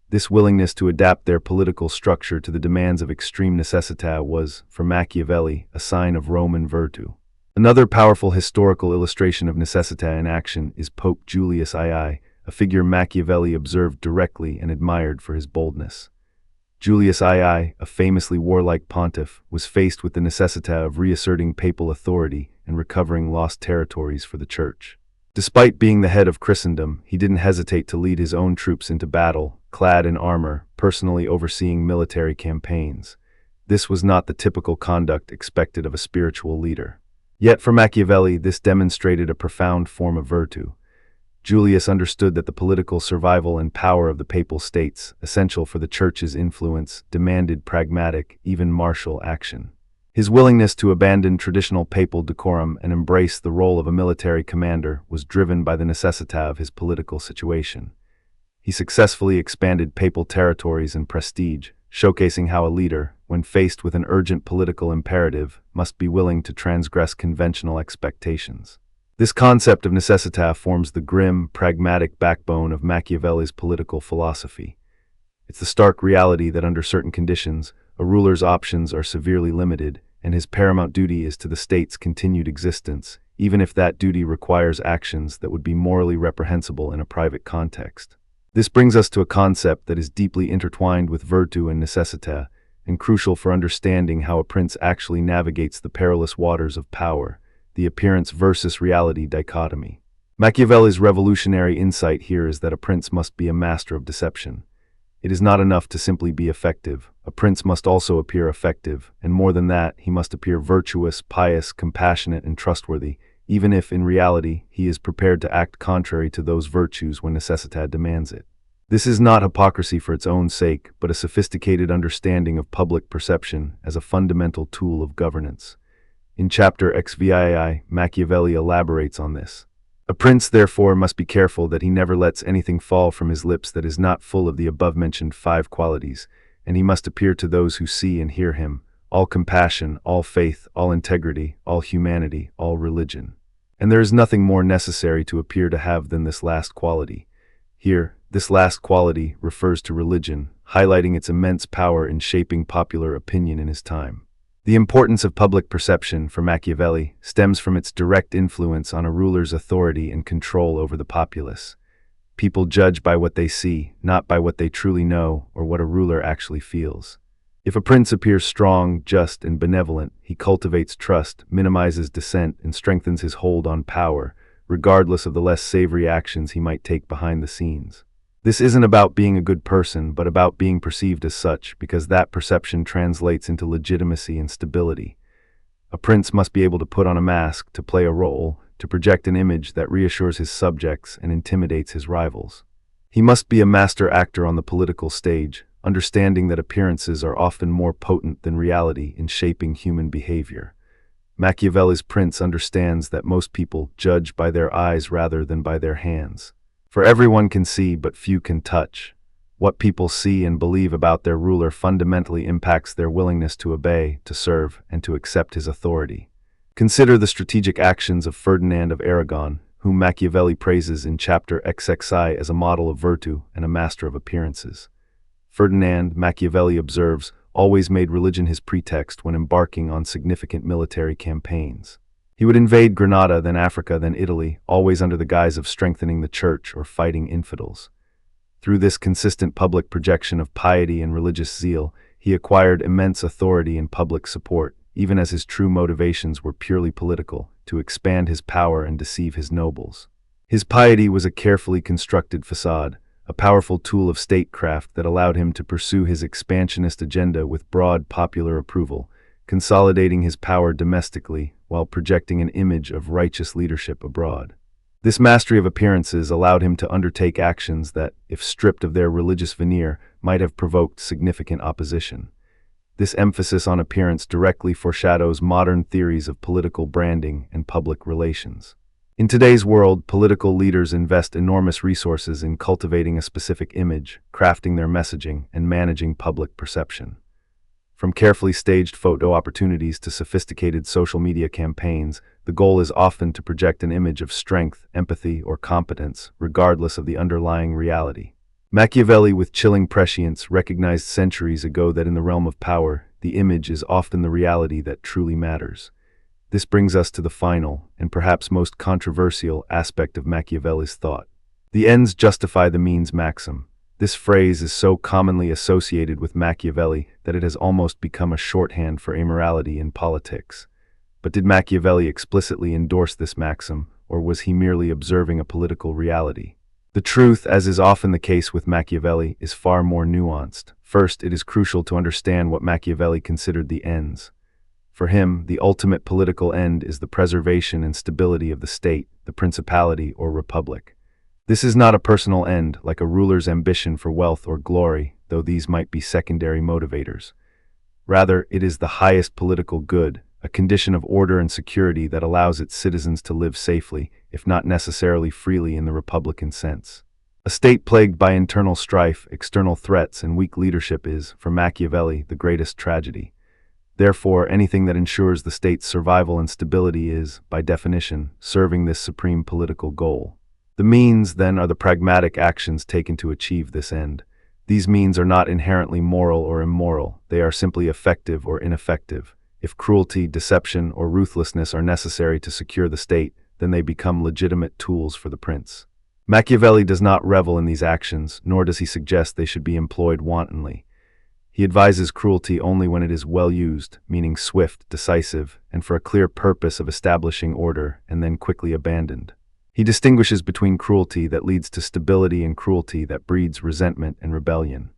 This willingness to adapt their political structure to the demands of extreme necessita was, for Machiavelli, a sign of Roman virtue. Another powerful historical illustration of necessita in action is Pope Julius II, a figure Machiavelli observed directly and admired for his boldness. Julius II, a famously warlike pontiff, was faced with the necessita of reasserting papal authority and recovering lost territories for the Church. Despite being the head of Christendom, he didn't hesitate to lead his own troops into battle, clad in armor, personally overseeing military campaigns. This was not the typical conduct expected of a spiritual leader. Yet for Machiavelli, this demonstrated a profound form of virtue. Julius understood that the political survival and power of the papal states, essential for the Church's influence, demanded pragmatic, even martial action. His willingness to abandon traditional papal decorum and embrace the role of a military commander was driven by the necessita of his political situation. He successfully expanded papal territories and prestige, showcasing how a leader, when faced with an urgent political imperative, must be willing to transgress conventional expectations. This concept of necessita forms the grim, pragmatic backbone of Machiavelli's political philosophy. It's the stark reality that under certain conditions, a ruler's options are severely limited, and his paramount duty is to the state's continued existence, even if that duty requires actions that would be morally reprehensible in a private context. This brings us to a concept that is deeply intertwined with virtue and necessita, and crucial for understanding how a prince actually navigates the perilous waters of power, the appearance versus reality dichotomy. Machiavelli's revolutionary insight here is that a prince must be a master of deception. It is not enough to simply be effective. A prince must also appear effective, and more than that, he must appear virtuous, pious, compassionate, and trustworthy, even if, in reality, he is prepared to act contrary to those virtues when necessita demands it. This is not hypocrisy for its own sake, but a sophisticated understanding of public perception as a fundamental tool of governance. In chapter XVII, Machiavelli elaborates on this. A prince, therefore, must be careful that he never lets anything fall from his lips that is not full of the above-mentioned 5 qualities, and he must appear to those who see and hear him, all compassion, all faith, all integrity, all humanity, all religion. And there is nothing more necessary to appear to have than this last quality. Here, this last quality refers to religion, highlighting its immense power in shaping popular opinion in his time. The importance of public perception for Machiavelli stems from its direct influence on a ruler's authority and control over the populace. People judge by what they see, not by what they truly know or what a ruler actually feels. If a prince appears strong, just, and benevolent, he cultivates trust, minimizes dissent, and strengthens his hold on power, regardless of the less savory actions he might take behind the scenes. This isn't about being a good person, but about being perceived as such, because that perception translates into legitimacy and stability. A prince must be able to put on a mask, to play a role, to project an image that reassures his subjects and intimidates his rivals. He must be a master actor on the political stage, understanding that appearances are often more potent than reality in shaping human behavior. Machiavelli's prince understands that most people judge by their eyes rather than by their hands. For everyone can see, but few can touch. What people see and believe about their ruler fundamentally impacts their willingness to obey, to serve, and to accept his authority. Consider the strategic actions of Ferdinand of Aragon, whom Machiavelli praises in chapter XXI as a model of virtue and a master of appearances. Ferdinand, Machiavelli observes, always made religion his pretext when embarking on significant military campaigns. He would invade Granada, then Africa, then Italy, always under the guise of strengthening the church or fighting infidels. Through this consistent public projection of piety and religious zeal, he acquired immense authority and public support, even as his true motivations were purely political, to expand his power and deceive his nobles. His piety was a carefully constructed facade, a powerful tool of statecraft that allowed him to pursue his expansionist agenda with broad popular approval, consolidating his power domestically while projecting an image of righteous leadership abroad. This mastery of appearances allowed him to undertake actions that, if stripped of their religious veneer, might have provoked significant opposition. This emphasis on appearance directly foreshadows modern theories of political branding and public relations. In today's world, political leaders invest enormous resources in cultivating a specific image, crafting their messaging, and managing public perception. From carefully staged photo opportunities to sophisticated social media campaigns, the goal is often to project an image of strength, empathy, or competence, regardless of the underlying reality. Machiavelli, with chilling prescience, recognized centuries ago that in the realm of power, the image is often the reality that truly matters. This brings us to the final, and perhaps most controversial, aspect of Machiavelli's thought: the ends justify the means maxim. This phrase is so commonly associated with Machiavelli that it has almost become a shorthand for amorality in politics. But did Machiavelli explicitly endorse this maxim, or was he merely observing a political reality? The truth, as is often the case with Machiavelli, is far more nuanced. First, it is crucial to understand what Machiavelli considered the ends. For him, the ultimate political end is the preservation and stability of the state, the principality, or republic. This is not a personal end, like a ruler's ambition for wealth or glory, though these might be secondary motivators. Rather, it is the highest political good, a condition of order and security that allows its citizens to live safely, if not necessarily freely in the republican sense. A state plagued by internal strife, external threats, and weak leadership is, for Machiavelli, the greatest tragedy. Therefore, anything that ensures the state's survival and stability is, by definition, serving this supreme political goal. The means, then, are the pragmatic actions taken to achieve this end. These means are not inherently moral or immoral, they are simply effective or ineffective. If cruelty, deception, or ruthlessness are necessary to secure the state, then they become legitimate tools for the prince. Machiavelli does not revel in these actions, nor does he suggest they should be employed wantonly. He advises cruelty only when it is well used, meaning swift, decisive, and for a clear purpose of establishing order, and then quickly abandoned. He distinguishes between cruelty that leads to stability and cruelty that breeds resentment and rebellion.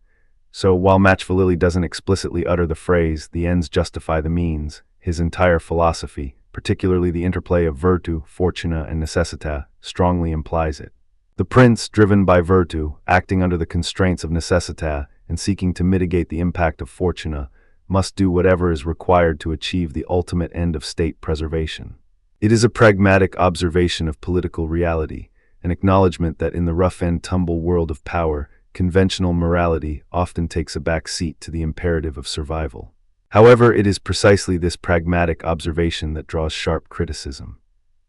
So, while Machiavelli doesn't explicitly utter the phrase, "the ends justify the means," his entire philosophy, particularly the interplay of virtue, fortuna, and necessita, strongly implies it. The prince, driven by virtue, acting under the constraints of necessita, and seeking to mitigate the impact of fortuna, must do whatever is required to achieve the ultimate end of state preservation. It is a pragmatic observation of political reality, an acknowledgement that in the rough-and-tumble world of power, conventional morality often takes a back seat to the imperative of survival. However, it is precisely this pragmatic observation that draws sharp criticism.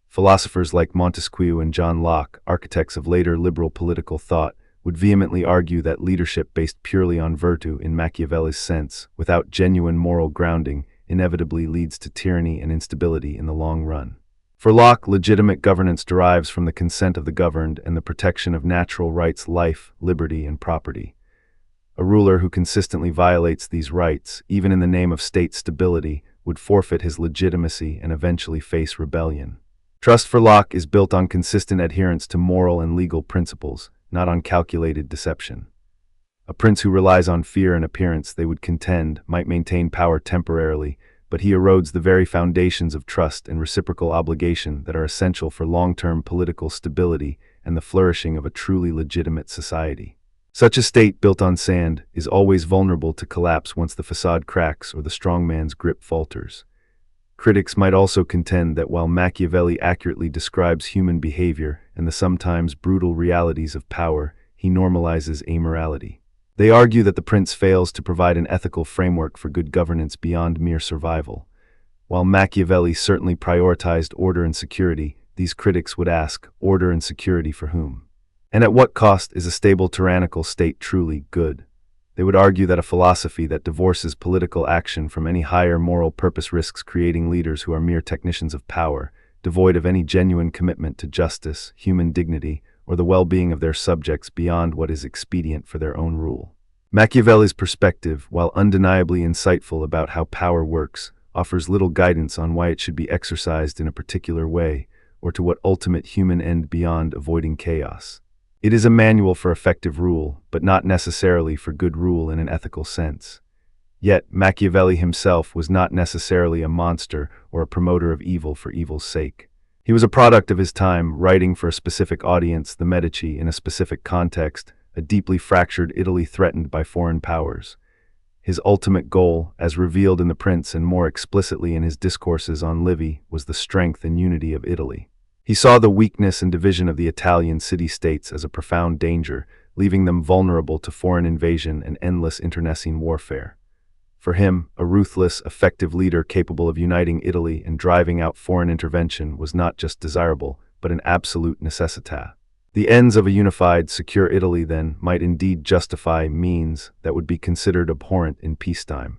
Philosophers like Montesquieu and John Locke, architects of later liberal political thought, would vehemently argue that leadership based purely on virtue in Machiavelli's sense, without genuine moral grounding, inevitably leads to tyranny and instability in the long run. For Locke, legitimate governance derives from the consent of the governed and the protection of natural rights, life, liberty, and property. A ruler who consistently violates these rights, even in the name of state stability, would forfeit his legitimacy and eventually face rebellion. Trust for Locke is built on consistent adherence to moral and legal principles, not on calculated deception. A prince who relies on fear and appearance, they would contend, might maintain power temporarily, but he erodes the very foundations of trust and reciprocal obligation that are essential for long-term political stability and the flourishing of a truly legitimate society. Such a state built on sand is always vulnerable to collapse once the facade cracks or the strong man's grip falters. Critics might also contend that while Machiavelli accurately describes human behavior and the sometimes brutal realities of power, he normalizes amorality. They argue that the prince fails to provide an ethical framework for good governance beyond mere survival. While Machiavelli certainly prioritized order and security, these critics would ask, order and security for whom? And at what cost is a stable tyrannical state truly good? They would argue that a philosophy that divorces political action from any higher moral purpose risks creating leaders who are mere technicians of power, devoid of any genuine commitment to justice, human dignity, or the well-being of their subjects beyond what is expedient for their own rule. Machiavelli's perspective, while undeniably insightful about how power works, offers little guidance on why it should be exercised in a particular way, or to what ultimate human end beyond avoiding chaos. It is a manual for effective rule, but not necessarily for good rule in an ethical sense. Yet, Machiavelli himself was not necessarily a monster or a promoter of evil for evil's sake. He was a product of his time, writing for a specific audience, the Medici, in a specific context, a deeply fractured Italy threatened by foreign powers. His ultimate goal, as revealed in The Prince and more explicitly in his discourses on Livy, was the strength and unity of Italy. He saw the weakness and division of the Italian city-states as a profound danger, leaving them vulnerable to foreign invasion and endless internecine warfare. For him, a ruthless, effective leader capable of uniting Italy and driving out foreign intervention was not just desirable, but an absolute necessita. The ends of a unified, secure Italy, then, might indeed justify means that would be considered abhorrent in peacetime.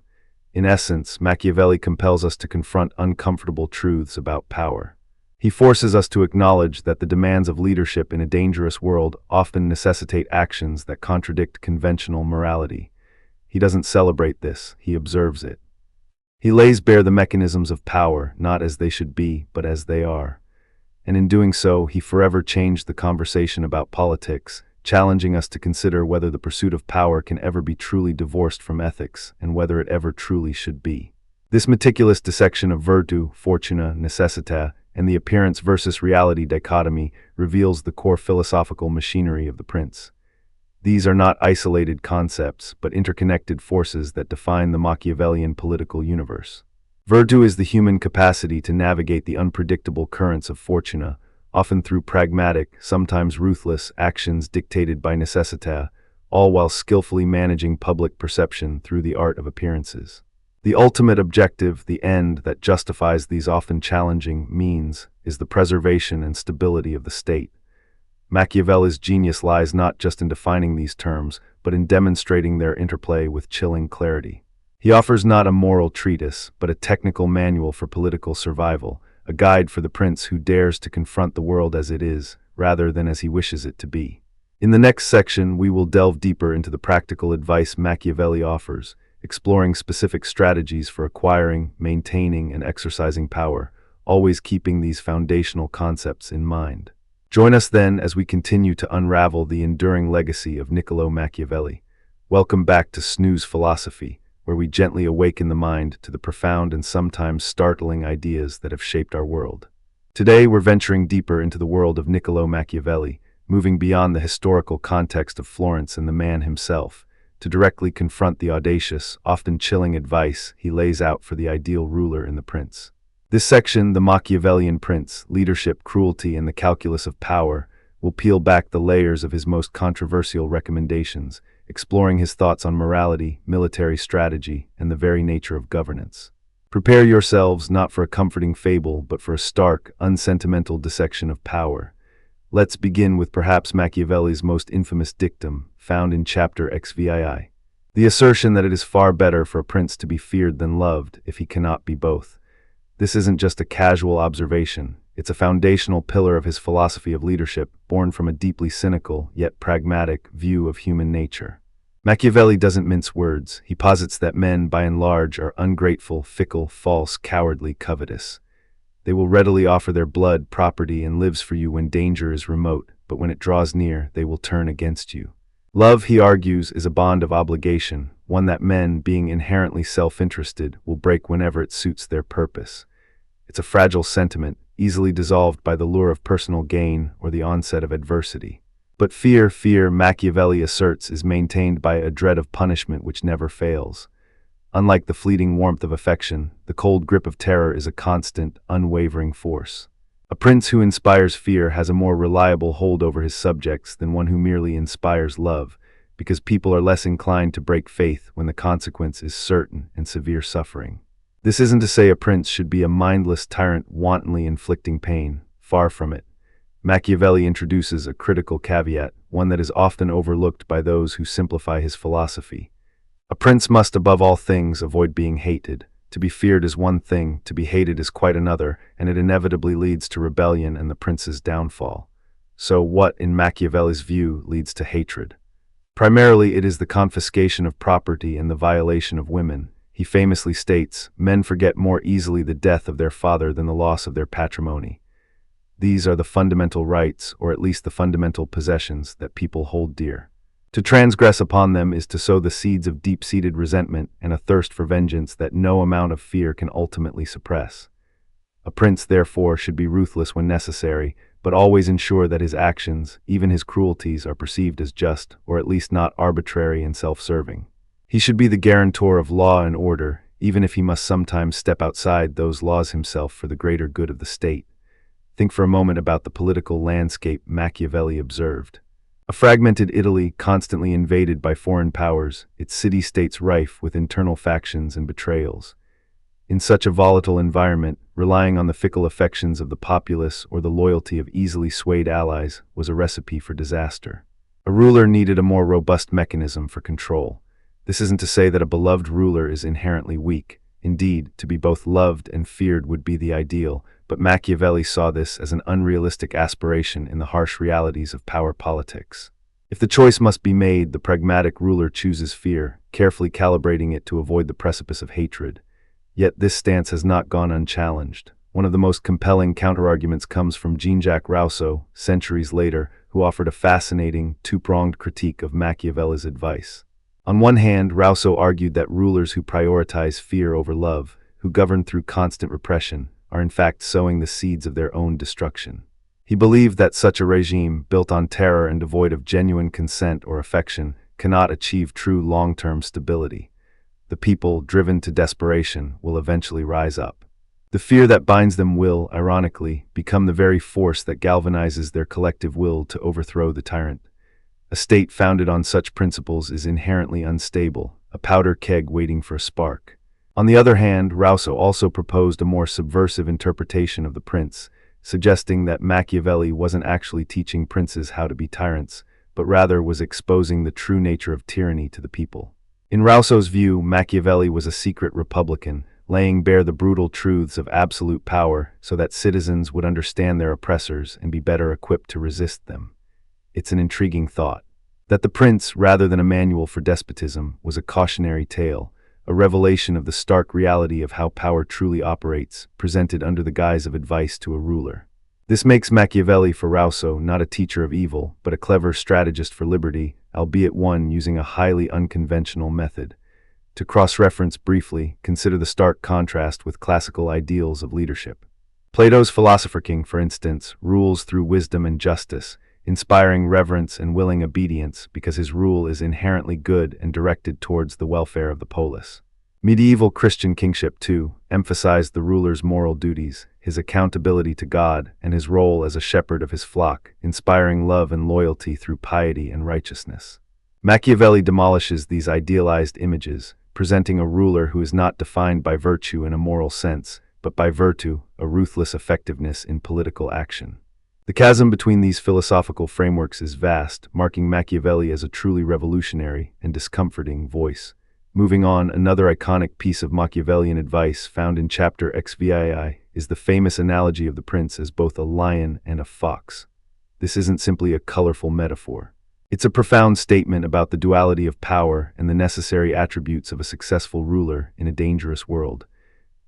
In essence, Machiavelli compels us to confront uncomfortable truths about power. He forces us to acknowledge that the demands of leadership in a dangerous world often necessitate actions that contradict conventional morality. He doesn't celebrate this, he observes it. He lays bare the mechanisms of power, not as they should be, but as they are. And in doing so, he forever changed the conversation about politics, challenging us to consider whether the pursuit of power can ever be truly divorced from ethics, and whether it ever truly should be. This meticulous dissection of virtue, fortuna, necessita, and the appearance versus reality dichotomy reveals the core philosophical machinery of The Prince. These are not isolated concepts, but interconnected forces that define the Machiavellian political universe. Virtue is the human capacity to navigate the unpredictable currents of fortuna, often through pragmatic, sometimes ruthless, actions dictated by necessita, all while skillfully managing public perception through the art of appearances. The ultimate objective, the end that justifies these often challenging means, is the preservation and stability of the state. Machiavelli's genius lies not just in defining these terms, but in demonstrating their interplay with chilling clarity. He offers not a moral treatise, but a technical manual for political survival, a guide for the prince who dares to confront the world as it is, rather than as he wishes it to be. In the next section, we will delve deeper into the practical advice Machiavelli offers, exploring specific strategies for acquiring, maintaining, and exercising power, always keeping these foundational concepts in mind. Join us then as we continue to unravel the enduring legacy of Niccolò Machiavelli. Welcome back to Snooze Philosophy, where we gently awaken the mind to the profound and sometimes startling ideas that have shaped our world. Today, we're venturing deeper into the world of Niccolò Machiavelli, moving beyond the historical context of Florence and the man himself, to directly confront the audacious, often chilling advice he lays out for the ideal ruler in the prince. This section, The Machiavellian Prince, Leadership, Cruelty, and the Calculus of Power, will peel back the layers of his most controversial recommendations, exploring his thoughts on morality, military strategy, and the very nature of governance. Prepare yourselves not for a comforting fable, but for a stark, unsentimental dissection of power. Let's begin with perhaps Machiavelli's most infamous dictum, found in chapter XVII. The assertion that it is far better for a prince to be feared than loved, if he cannot be both. This isn't just a casual observation, it's a foundational pillar of his philosophy of leadership, born from a deeply cynical, yet pragmatic, view of human nature. Machiavelli doesn't mince words. He posits that men, by and large, are ungrateful, fickle, false, cowardly, covetous. They will readily offer their blood, property, and lives for you when danger is remote, but when it draws near, they will turn against you. Love, he argues, is a bond of obligation, one that men, being inherently self-interested, will break whenever it suits their purpose. It's a fragile sentiment, easily dissolved by the lure of personal gain or the onset of adversity. But fear, Machiavelli asserts, is maintained by a dread of punishment which never fails. Unlike the fleeting warmth of affection, the cold grip of terror is a constant, unwavering force. A prince who inspires fear has a more reliable hold over his subjects than one who merely inspires love, because people are less inclined to break faith when the consequence is certain and severe suffering. This isn't to say a prince should be a mindless tyrant wantonly inflicting pain. Far from it. Machiavelli introduces a critical caveat, one that is often overlooked by those who simplify his philosophy. A prince must above all things avoid being hated. To be feared is one thing, to be hated is quite another, and it inevitably leads to rebellion and the prince's downfall. So what, in Machiavelli's view, leads to hatred? Primarily, it is the confiscation of property and the violation of women. He famously states, "Men forget more easily the death of their father than the loss of their patrimony." These are the fundamental rights, or at least the fundamental possessions, that people hold dear. To transgress upon them is to sow the seeds of deep-seated resentment and a thirst for vengeance that no amount of fear can ultimately suppress. A prince, therefore, should be ruthless when necessary, but always ensure that his actions, even his cruelties, are perceived as just, or at least not arbitrary and self-serving. He should be the guarantor of law and order, even if he must sometimes step outside those laws himself for the greater good of the state. Think for a moment about the political landscape Machiavelli observed. A fragmented Italy constantly invaded by foreign powers, its city-states rife with internal factions and betrayals. In such a volatile environment, relying on the fickle affections of the populace or the loyalty of easily swayed allies was a recipe for disaster. A ruler needed a more robust mechanism for control. This isn't to say that a beloved ruler is inherently weak. Indeed, to be both loved and feared would be the ideal, but Machiavelli saw this as an unrealistic aspiration in the harsh realities of power politics. If the choice must be made, the pragmatic ruler chooses fear, carefully calibrating it to avoid the precipice of hatred. Yet this stance has not gone unchallenged. One of the most compelling counterarguments comes from Jean-Jacques Rousseau, centuries later, who offered a fascinating, two-pronged critique of Machiavelli's advice. On one hand, Rousseau argued that rulers who prioritize fear over love, who govern through constant repression, are in fact sowing the seeds of their own destruction. He believed that such a regime, built on terror and devoid of genuine consent or affection, cannot achieve true long-term stability. The people, driven to desperation, will eventually rise up. The fear that binds them will, ironically, become the very force that galvanizes their collective will to overthrow the tyrant. A state founded on such principles is inherently unstable, a powder keg waiting for a spark. On the other hand, Rousseau also proposed a more subversive interpretation of The Prince, suggesting that Machiavelli wasn't actually teaching princes how to be tyrants, but rather was exposing the true nature of tyranny to the people. In Rousseau's view, Machiavelli was a secret republican, laying bare the brutal truths of absolute power so that citizens would understand their oppressors and be better equipped to resist them. It's an intriguing thought. That The Prince, rather than a manual for despotism, was a cautionary tale, a revelation of the stark reality of how power truly operates, presented under the guise of advice to a ruler. This makes Machiavelli for Rousseau not a teacher of evil, but a clever strategist for liberty, albeit one using a highly unconventional method. To cross-reference briefly, consider the stark contrast with classical ideals of leadership. Plato's philosopher-king, for instance, rules through wisdom and justice, inspiring reverence and willing obedience because his rule is inherently good and directed towards the welfare of the polis. Medieval Christian kingship, too, emphasized the ruler's moral duties, his accountability to God, and his role as a shepherd of his flock, inspiring love and loyalty through piety and righteousness. Machiavelli demolishes these idealized images, presenting a ruler who is not defined by virtue in a moral sense, but by virtue, a ruthless effectiveness in political action. The chasm between these philosophical frameworks is vast, marking Machiavelli as a truly revolutionary and discomforting voice. Moving on, another iconic piece of Machiavellian advice found in chapter XVII is the famous analogy of the prince as both a lion and a fox. This isn't simply a colorful metaphor. It's a profound statement about the duality of power and the necessary attributes of a successful ruler in a dangerous world.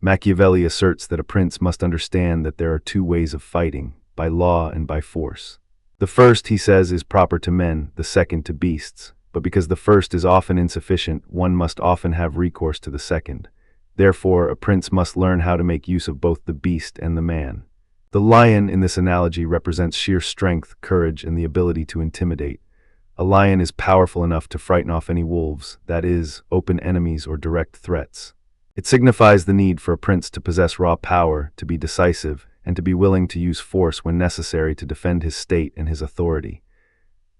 Machiavelli asserts that a prince must understand that there are two ways of fighting, by law and by force. The first, he says, is proper to men, the second to beasts. But because the first is often insufficient, one must often have recourse to the second. Therefore, a prince must learn how to make use of both the beast and the man. The lion in this analogy represents sheer strength, courage, and the ability to intimidate. A lion is powerful enough to frighten off any wolves, that is, open enemies or direct threats. It signifies the need for a prince to possess raw power, to be decisive, and to be willing to use force when necessary to defend his state and his authority.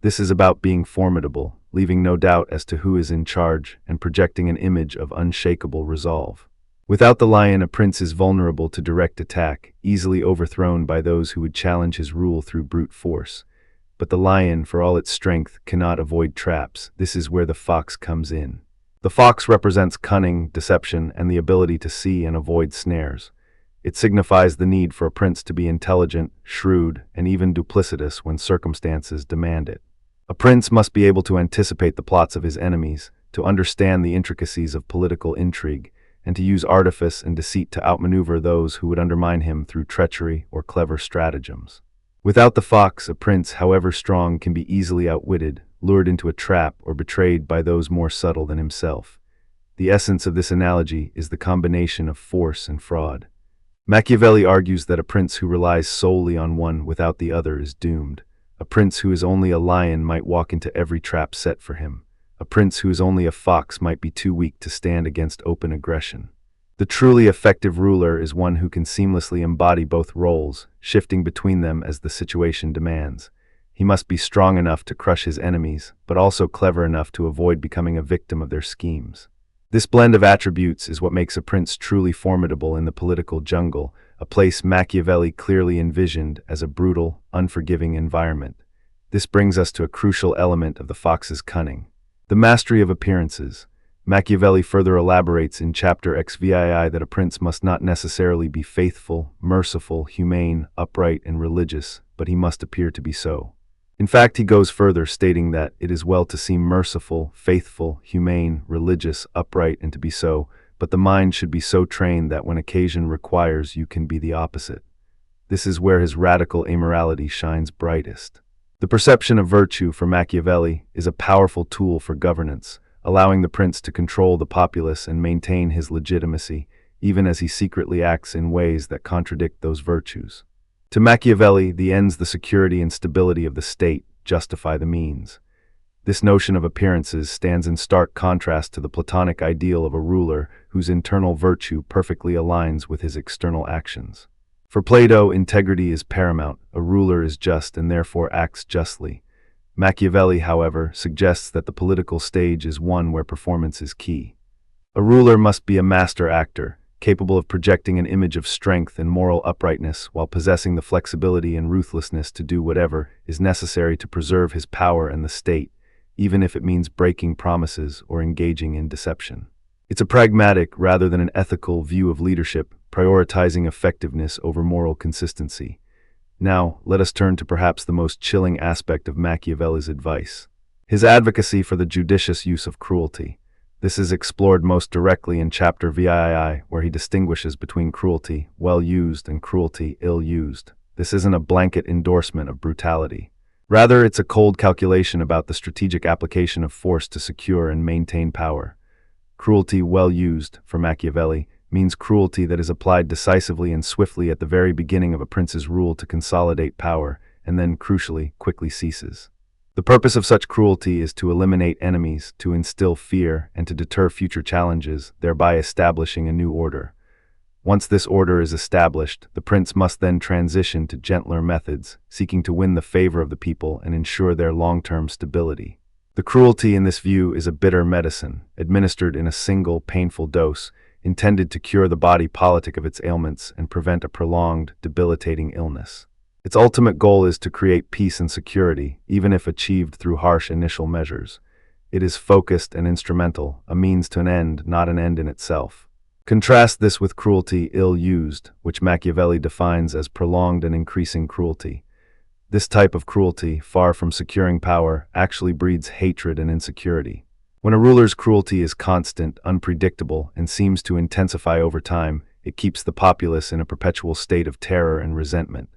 This is about being formidable, leaving no doubt as to who is in charge, and projecting an image of unshakable resolve. Without the lion, a prince is vulnerable to direct attack, easily overthrown by those who would challenge his rule through brute force. But the lion, for all its strength, cannot avoid traps. This is where the fox comes in. The fox represents cunning, deception, and the ability to see and avoid snares. It signifies the need for a prince to be intelligent, shrewd, and even duplicitous when circumstances demand it. A prince must be able to anticipate the plots of his enemies, to understand the intricacies of political intrigue, and to use artifice and deceit to outmaneuver those who would undermine him through treachery or clever stratagems. Without the fox, a prince, however strong, can be easily outwitted, lured into a trap, or betrayed by those more subtle than himself. The essence of this analogy is the combination of force and fraud. Machiavelli argues that a prince who relies solely on one without the other is doomed. A prince who is only a lion might walk into every trap set for him. A prince who is only a fox might be too weak to stand against open aggression. The truly effective ruler is one who can seamlessly embody both roles, shifting between them as the situation demands. He must be strong enough to crush his enemies, but also clever enough to avoid becoming a victim of their schemes. This blend of attributes is what makes a prince truly formidable in the political jungle, a place Machiavelli clearly envisioned as a brutal, unforgiving environment. This brings us to a crucial element of the fox's cunning: the mastery of appearances. Machiavelli further elaborates in chapter XVII that a prince must not necessarily be faithful, merciful, humane, upright, and religious, but he must appear to be so. In fact, he goes further, stating that it is well to seem merciful, faithful, humane, religious, upright, and to be so, but the mind should be so trained that when occasion requires you can be the opposite. This is where his radical amorality shines brightest. The perception of virtue for Machiavelli is a powerful tool for governance, allowing the prince to control the populace and maintain his legitimacy, even as he secretly acts in ways that contradict those virtues. To Machiavelli, the ends, the security and stability of the state, justify the means. This notion of appearances stands in stark contrast to the Platonic ideal of a ruler whose internal virtue perfectly aligns with his external actions. For Plato, integrity is paramount. A ruler is just and therefore acts justly. Machiavelli, however, suggests that the political stage is one where performance is key. A ruler must be a master actor, capable of projecting an image of strength and moral uprightness while possessing the flexibility and ruthlessness to do whatever is necessary to preserve his power and the state, even if it means breaking promises or engaging in deception. It's a pragmatic rather than an ethical view of leadership, prioritizing effectiveness over moral consistency. Now, let us turn to perhaps the most chilling aspect of Machiavelli's advice: his advocacy for the judicious use of cruelty. This is explored most directly in chapter VII, where he distinguishes between cruelty well used and cruelty ill used. This isn't a blanket endorsement of brutality. Rather, it's a cold calculation about the strategic application of force to secure and maintain power. Cruelty well used, for Machiavelli, means cruelty that is applied decisively and swiftly at the very beginning of a prince's rule to consolidate power, and then, crucially, quickly ceases. The purpose of such cruelty is to eliminate enemies, to instill fear, and to deter future challenges, thereby establishing a new order. Once this order is established, the prince must then transition to gentler methods, seeking to win the favor of the people and ensure their long-term stability. The cruelty in this view is a bitter medicine, administered in a single, painful dose, intended to cure the body politic of its ailments and prevent a prolonged, debilitating illness. Its ultimate goal is to create peace and security, even if achieved through harsh initial measures. It is focused and instrumental, a means to an end, not an end in itself. Contrast this with cruelty ill used, which Machiavelli defines as prolonged and increasing cruelty. This type of cruelty, far from securing power, actually breeds hatred and insecurity. When a ruler's cruelty is constant, unpredictable, and seems to intensify over time, it keeps the populace in a perpetual state of terror and resentment.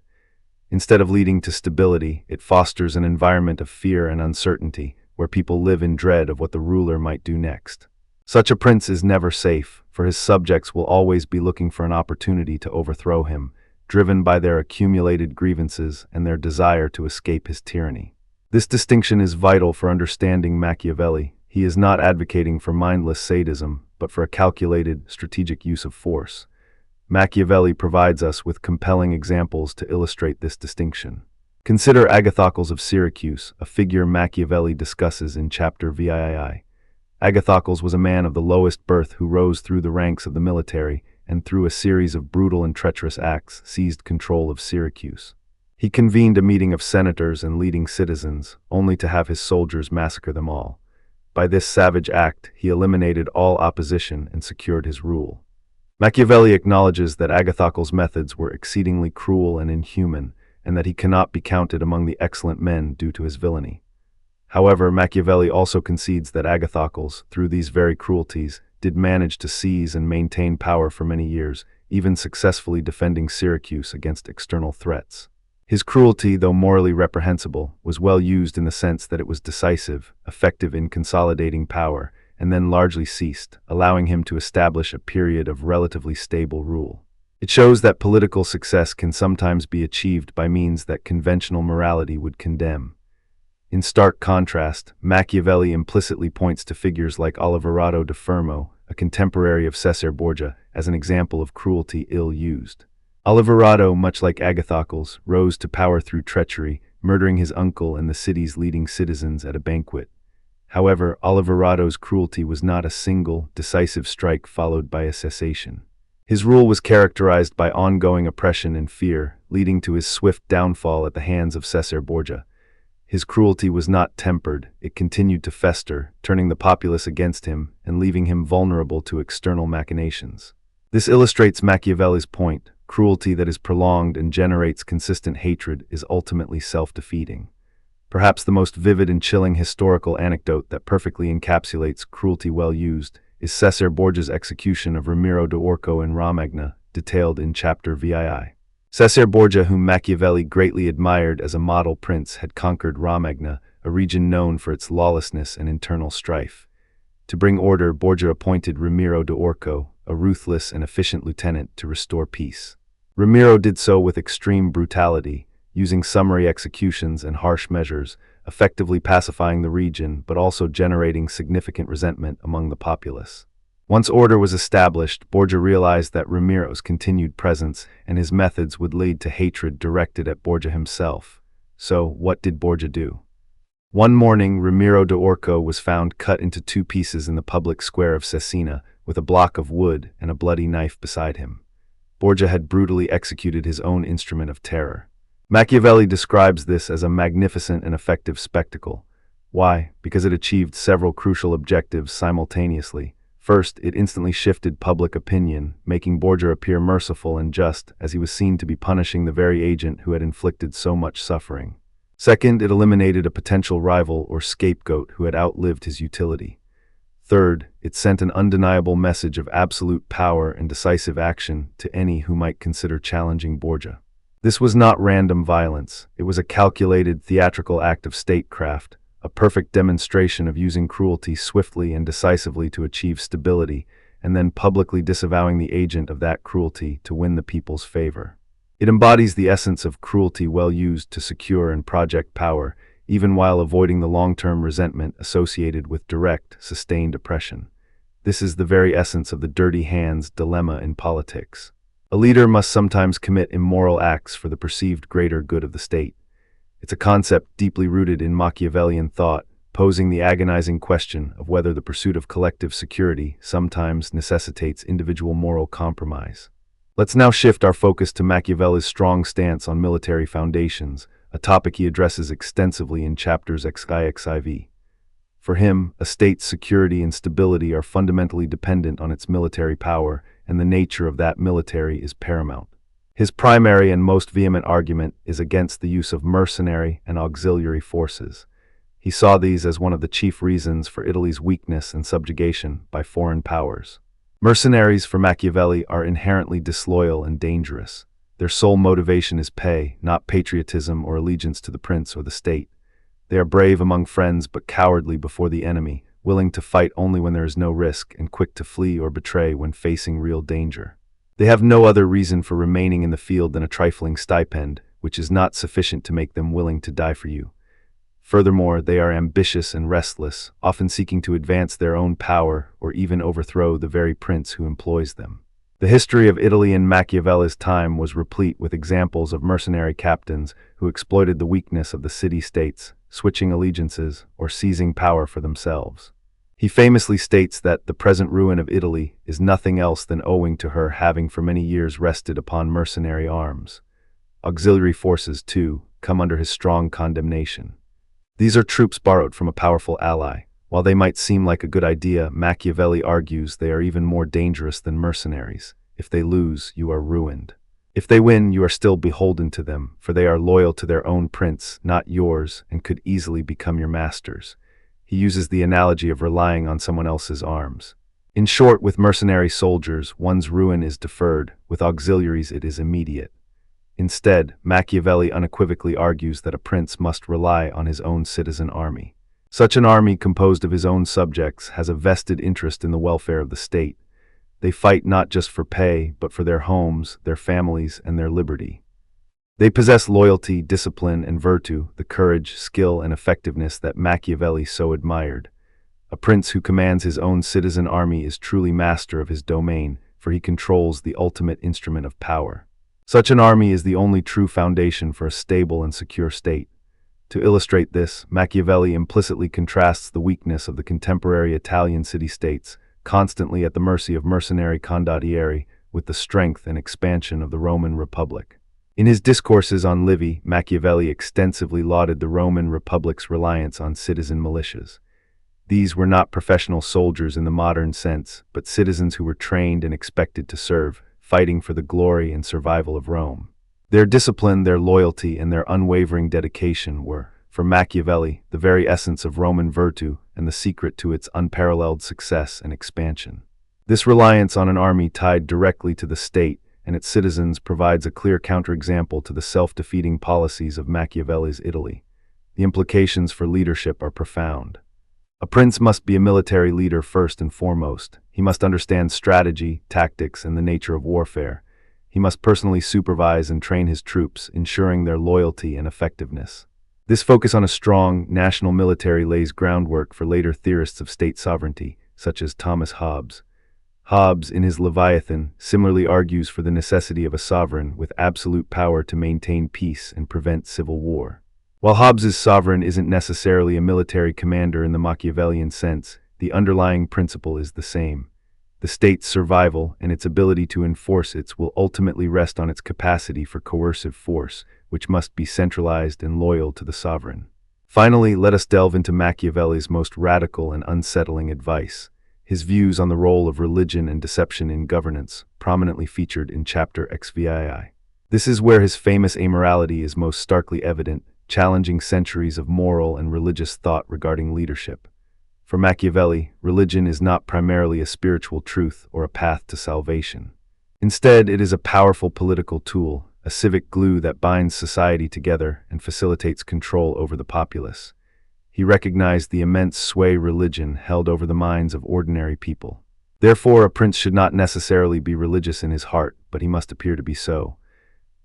Instead of leading to stability, it fosters an environment of fear and uncertainty, where people live in dread of what the ruler might do next. Such a prince is never safe, for his subjects will always be looking for an opportunity to overthrow him, driven by their accumulated grievances and their desire to escape his tyranny. This distinction is vital for understanding Machiavelli. He is not advocating for mindless sadism, but for a calculated, strategic use of force. Machiavelli provides us with compelling examples to illustrate this distinction. Consider Agathocles of Syracuse, a figure Machiavelli discusses in chapter VII. Agathocles was a man of the lowest birth who rose through the ranks of the military and through a series of brutal and treacherous acts seized control of Syracuse. He convened a meeting of senators and leading citizens, only to have his soldiers massacre them all. By this savage act, he eliminated all opposition and secured his rule. Machiavelli acknowledges that Agathocles' methods were exceedingly cruel and inhuman, and that he cannot be counted among the excellent men due to his villainy. However, Machiavelli also concedes that Agathocles, through these very cruelties, did manage to seize and maintain power for many years, even successfully defending Syracuse against external threats. His cruelty, though morally reprehensible, was well used in the sense that it was decisive, effective in consolidating power, and then largely ceased, allowing him to establish a period of relatively stable rule. It shows that political success can sometimes be achieved by means that conventional morality would condemn. In stark contrast, Machiavelli implicitly points to figures like Oliverado da Fermo, a contemporary of Cesare Borgia, as an example of cruelty ill used. Oliverado, much like Agathocles, rose to power through treachery, murdering his uncle and the city's leading citizens at a banquet. However, Oliverado's cruelty was not a single, decisive strike followed by a cessation. His rule was characterized by ongoing oppression and fear, leading to his swift downfall at the hands of Cesare Borgia. His cruelty was not tempered, it continued to fester, turning the populace against him and leaving him vulnerable to external machinations. This illustrates Machiavelli's point: cruelty that is prolonged and generates consistent hatred is ultimately self-defeating. Perhaps the most vivid and chilling historical anecdote that perfectly encapsulates cruelty well used is Cesare Borgia's execution of Ramiro de Orco in Romagna, detailed in chapter VII. Cesare Borgia, whom Machiavelli greatly admired as a model prince, had conquered Romagna, a region known for its lawlessness and internal strife. To bring order, Borgia appointed Ramiro de Orco, a ruthless and efficient lieutenant, to restore peace. Ramiro did so with extreme brutality, using summary executions and harsh measures, effectively pacifying the region but also generating significant resentment among the populace. Once order was established, Borgia realized that Ramiro's continued presence and his methods would lead to hatred directed at Borgia himself. So, what did Borgia do? One morning, Ramiro de Orco was found cut into two pieces in the public square of Cesena, with a block of wood and a bloody knife beside him. Borgia had brutally executed his own instrument of terror. Machiavelli describes this as a magnificent and effective spectacle. Why? Because it achieved several crucial objectives simultaneously. First, it instantly shifted public opinion, making Borgia appear merciful and just, as he was seen to be punishing the very agent who had inflicted so much suffering. Second, it eliminated a potential rival or scapegoat who had outlived his utility. Third, it sent an undeniable message of absolute power and decisive action to any who might consider challenging Borgia. This was not random violence. It was a calculated, theatrical act of statecraft, a perfect demonstration of using cruelty swiftly and decisively to achieve stability, and then publicly disavowing the agent of that cruelty to win the people's favor. It embodies the essence of cruelty well used to secure and project power, even while avoiding the long-term resentment associated with direct, sustained oppression. This is the very essence of the dirty hands dilemma in politics. A leader must sometimes commit immoral acts for the perceived greater good of the state. It's a concept deeply rooted in Machiavellian thought, posing the agonizing question of whether the pursuit of collective security sometimes necessitates individual moral compromise. Let's now shift our focus to Machiavelli's strong stance on military foundations, a topic he addresses extensively in chapters XIV. For him, a state's security and stability are fundamentally dependent on its military power, and the nature of that military is paramount. His primary and most vehement argument is against the use of mercenary and auxiliary forces. He saw these as one of the chief reasons for Italy's weakness and subjugation by foreign powers. Mercenaries, for Machiavelli, are inherently disloyal and dangerous. Their sole motivation is pay, not patriotism or allegiance to the prince or the state. They are brave among friends but cowardly before the enemy, willing to fight only when there is no risk and quick to flee or betray when facing real danger. They have no other reason for remaining in the field than a trifling stipend, which is not sufficient to make them willing to die for you. Furthermore, they are ambitious and restless, often seeking to advance their own power or even overthrow the very prince who employs them. The history of Italy in Machiavelli's time was replete with examples of mercenary captains who exploited the weakness of the city-states, switching allegiances or seizing power for themselves. He famously states that the present ruin of Italy is nothing else than owing to her having for many years rested upon mercenary arms. Auxiliary forces, too, come under his strong condemnation. These are troops borrowed from a powerful ally. While they might seem like a good idea, Machiavelli argues they are even more dangerous than mercenaries. If they lose, you are ruined. If they win, you are still beholden to them, for they are loyal to their own prince, not yours, and could easily become your masters. He uses the analogy of relying on someone else's arms. In short, with mercenary soldiers, one's ruin is deferred. With auxiliaries, it is immediate. Instead, Machiavelli unequivocally argues that a prince must rely on his own citizen army. Such an army, composed of his own subjects, has a vested interest in the welfare of the state. They fight not just for pay, but for their homes, their families, and their liberty. They possess loyalty, discipline, and virtue, the courage, skill, and effectiveness that Machiavelli so admired. A prince who commands his own citizen army is truly master of his domain, for he controls the ultimate instrument of power. Such an army is the only true foundation for a stable and secure state. To illustrate this, Machiavelli implicitly contrasts the weakness of the contemporary Italian city-states, constantly at the mercy of mercenary condottieri, with the strength and expansion of the Roman Republic. In his discourses on Livy, Machiavelli extensively lauded the Roman Republic's reliance on citizen militias. These were not professional soldiers in the modern sense, but citizens who were trained and expected to serve, fighting for the glory and survival of Rome. Their discipline, their loyalty, and their unwavering dedication were, for Machiavelli, the very essence of Roman virtue and the secret to its unparalleled success and expansion. This reliance on an army tied directly to the state and its citizens provides a clear counterexample to the self-defeating policies of Machiavelli's Italy. The implications for leadership are profound. A prince must be a military leader first and foremost. He must understand strategy, tactics, and the nature of warfare. He must personally supervise and train his troops, ensuring their loyalty and effectiveness. This focus on a strong national military lays groundwork for later theorists of state sovereignty, such as Thomas Hobbes. Hobbes, in his Leviathan, similarly argues for the necessity of a sovereign with absolute power to maintain peace and prevent civil war. While Hobbes's sovereign isn't necessarily a military commander in the Machiavellian sense, the underlying principle is the same. The state's survival and its ability to enforce it will ultimately rest on its capacity for coercive force, which must be centralized and loyal to the sovereign. Finally, let us delve into Machiavelli's most radical and unsettling advice, his views on the role of religion and deception in governance, prominently featured in chapter XVII. This is where his famous amorality is most starkly evident, challenging centuries of moral and religious thought regarding leadership. For Machiavelli, religion is not primarily a spiritual truth or a path to salvation. Instead, it is a powerful political tool, a civic glue that binds society together and facilitates control over the populace. He recognized the immense sway religion held over the minds of ordinary people. Therefore, a prince should not necessarily be religious in his heart, but he must appear to be so.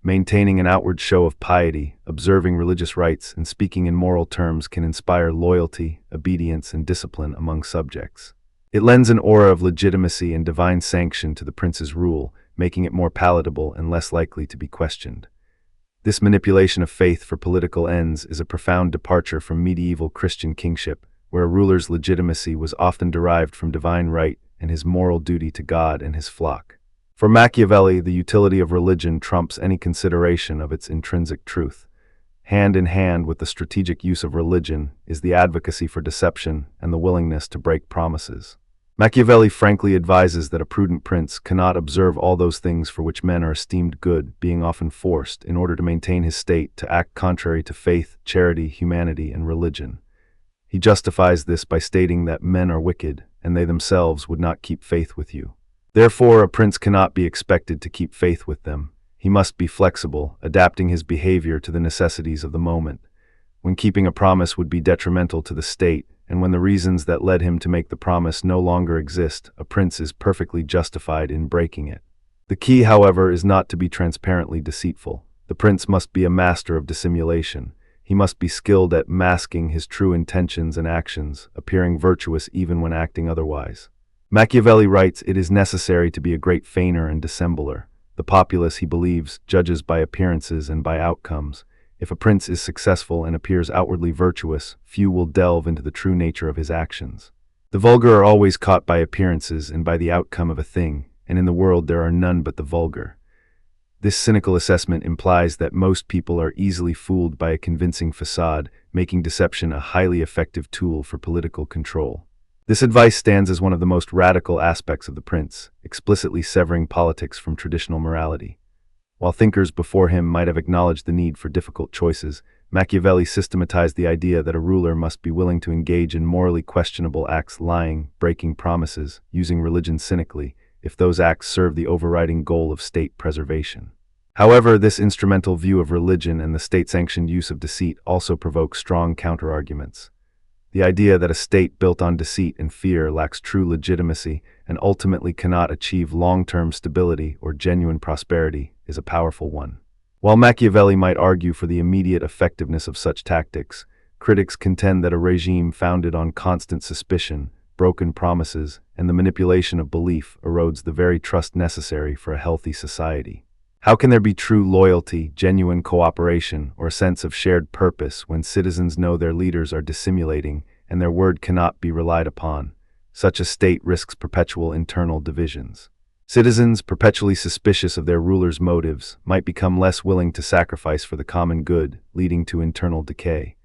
Maintaining an outward show of piety, observing religious rites, and speaking in moral terms can inspire loyalty, obedience, and discipline among subjects. It lends an aura of legitimacy and divine sanction to the prince's rule, making it more palatable and less likely to be questioned. This manipulation of faith for political ends is a profound departure from medieval Christian kingship, where a ruler's legitimacy was often derived from divine right and his moral duty to God and his flock. For Machiavelli, the utility of religion trumps any consideration of its intrinsic truth. Hand in hand with the strategic use of religion is the advocacy for deception and the willingness to break promises. Machiavelli frankly advises that a prudent prince cannot observe all those things for which men are esteemed good, being often forced, in order to maintain his state, to act contrary to faith, charity, humanity, and religion. He justifies this by stating that men are wicked, and they themselves would not keep faith with you. Therefore, a prince cannot be expected to keep faith with them. He must be flexible, adapting his behavior to the necessities of the moment. When keeping a promise would be detrimental to the state, and when the reasons that led him to make the promise no longer exist, a prince is perfectly justified in breaking it. The key, however, is not to be transparently deceitful. The prince must be a master of dissimulation. He must be skilled at masking his true intentions and actions, appearing virtuous even when acting otherwise. Machiavelli writes, "It is necessary to be a great feigner and dissembler. The populace, he believes, judges by appearances and by outcomes. If a prince is successful and appears outwardly virtuous, few will delve into the true nature of his actions. The vulgar are always caught by appearances and by the outcome of a thing, and in the world there are none but the vulgar." This cynical assessment implies that most people are easily fooled by a convincing facade, making deception a highly effective tool for political control. This advice stands as one of the most radical aspects of The Prince, explicitly severing politics from traditional morality. While thinkers before him might have acknowledged the need for difficult choices, Machiavelli systematized the idea that a ruler must be willing to engage in morally questionable acts, lying, breaking promises, using religion cynically, if those acts serve the overriding goal of state preservation. However, this instrumental view of religion and the state-sanctioned use of deceit also provokes strong counterarguments. The idea that a state built on deceit and fear lacks true legitimacy and ultimately cannot achieve long-term stability or genuine prosperity is a powerful one. While Machiavelli might argue for the immediate effectiveness of such tactics, critics contend that a regime founded on constant suspicion, broken promises, and the manipulation of belief erodes the very trust necessary for a healthy society. How can there be true loyalty, genuine cooperation, or a sense of shared purpose when citizens know their leaders are dissimulating and their word cannot be relied upon? Such a state risks perpetual internal divisions. Citizens, perpetually suspicious of their rulers' motives, might become less willing to sacrifice for the common good, leading to internal decay.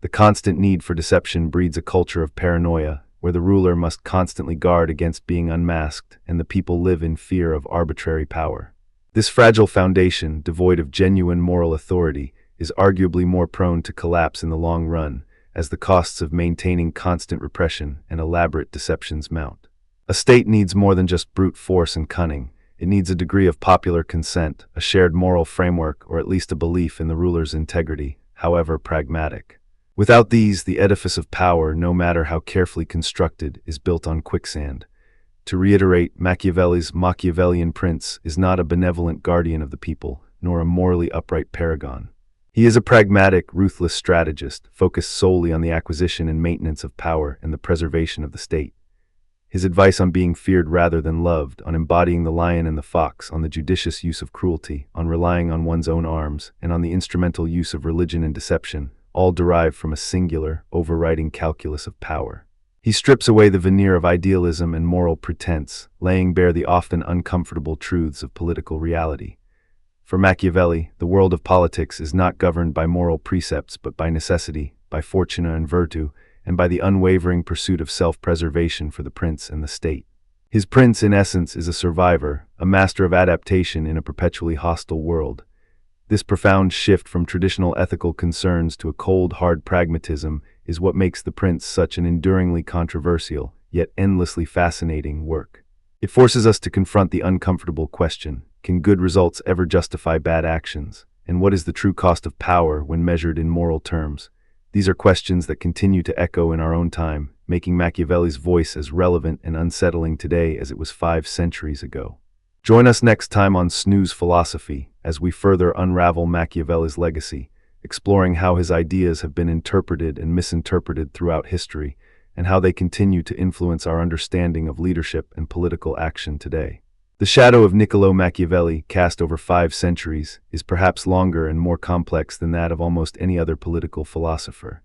The constant need for deception breeds a culture of paranoia, where the ruler must constantly guard against being unmasked, and the people live in fear of arbitrary power. This fragile foundation, devoid of genuine moral authority, is arguably more prone to collapse in the long run, as the costs of maintaining constant repression and elaborate deceptions mount. A state needs more than just brute force and cunning. It needs a degree of popular consent, a shared moral framework, or at least a belief in the ruler's integrity, however pragmatic. Without these, the edifice of power, no matter how carefully constructed, is built on quicksand. To reiterate, Machiavelli's Machiavellian prince is not a benevolent guardian of the people, nor a morally upright paragon. He is a pragmatic, ruthless strategist, focused solely on the acquisition and maintenance of power and the preservation of the state. His advice on being feared rather than loved, on embodying the lion and the fox, on the judicious use of cruelty, on relying on one's own arms, and on the instrumental use of religion and deception, all derive from a singular, overriding calculus of power. He strips away the veneer of idealism and moral pretense, laying bare the often uncomfortable truths of political reality. For Machiavelli, the world of politics is not governed by moral precepts but by necessity, by fortuna and virtù, and by the unwavering pursuit of self-preservation for the prince and the state. His prince, in essence, is a survivor, a master of adaptation in a perpetually hostile world. This profound shift from traditional ethical concerns to a cold, hard pragmatism is what makes The Prince such an enduringly controversial, yet endlessly fascinating work. It forces us to confront the uncomfortable question: can good results ever justify bad actions? And what is the true cost of power when measured in moral terms? These are questions that continue to echo in our own time, making Machiavelli's voice as relevant and unsettling today as it was 5 centuries ago. Join us next time on Snooze Philosophy as we further unravel Machiavelli's legacy, exploring how his ideas have been interpreted and misinterpreted throughout history, and how they continue to influence our understanding of leadership and political action today. The shadow of Niccolò Machiavelli, cast over 5 centuries, is perhaps longer and more complex than that of almost any other political philosopher.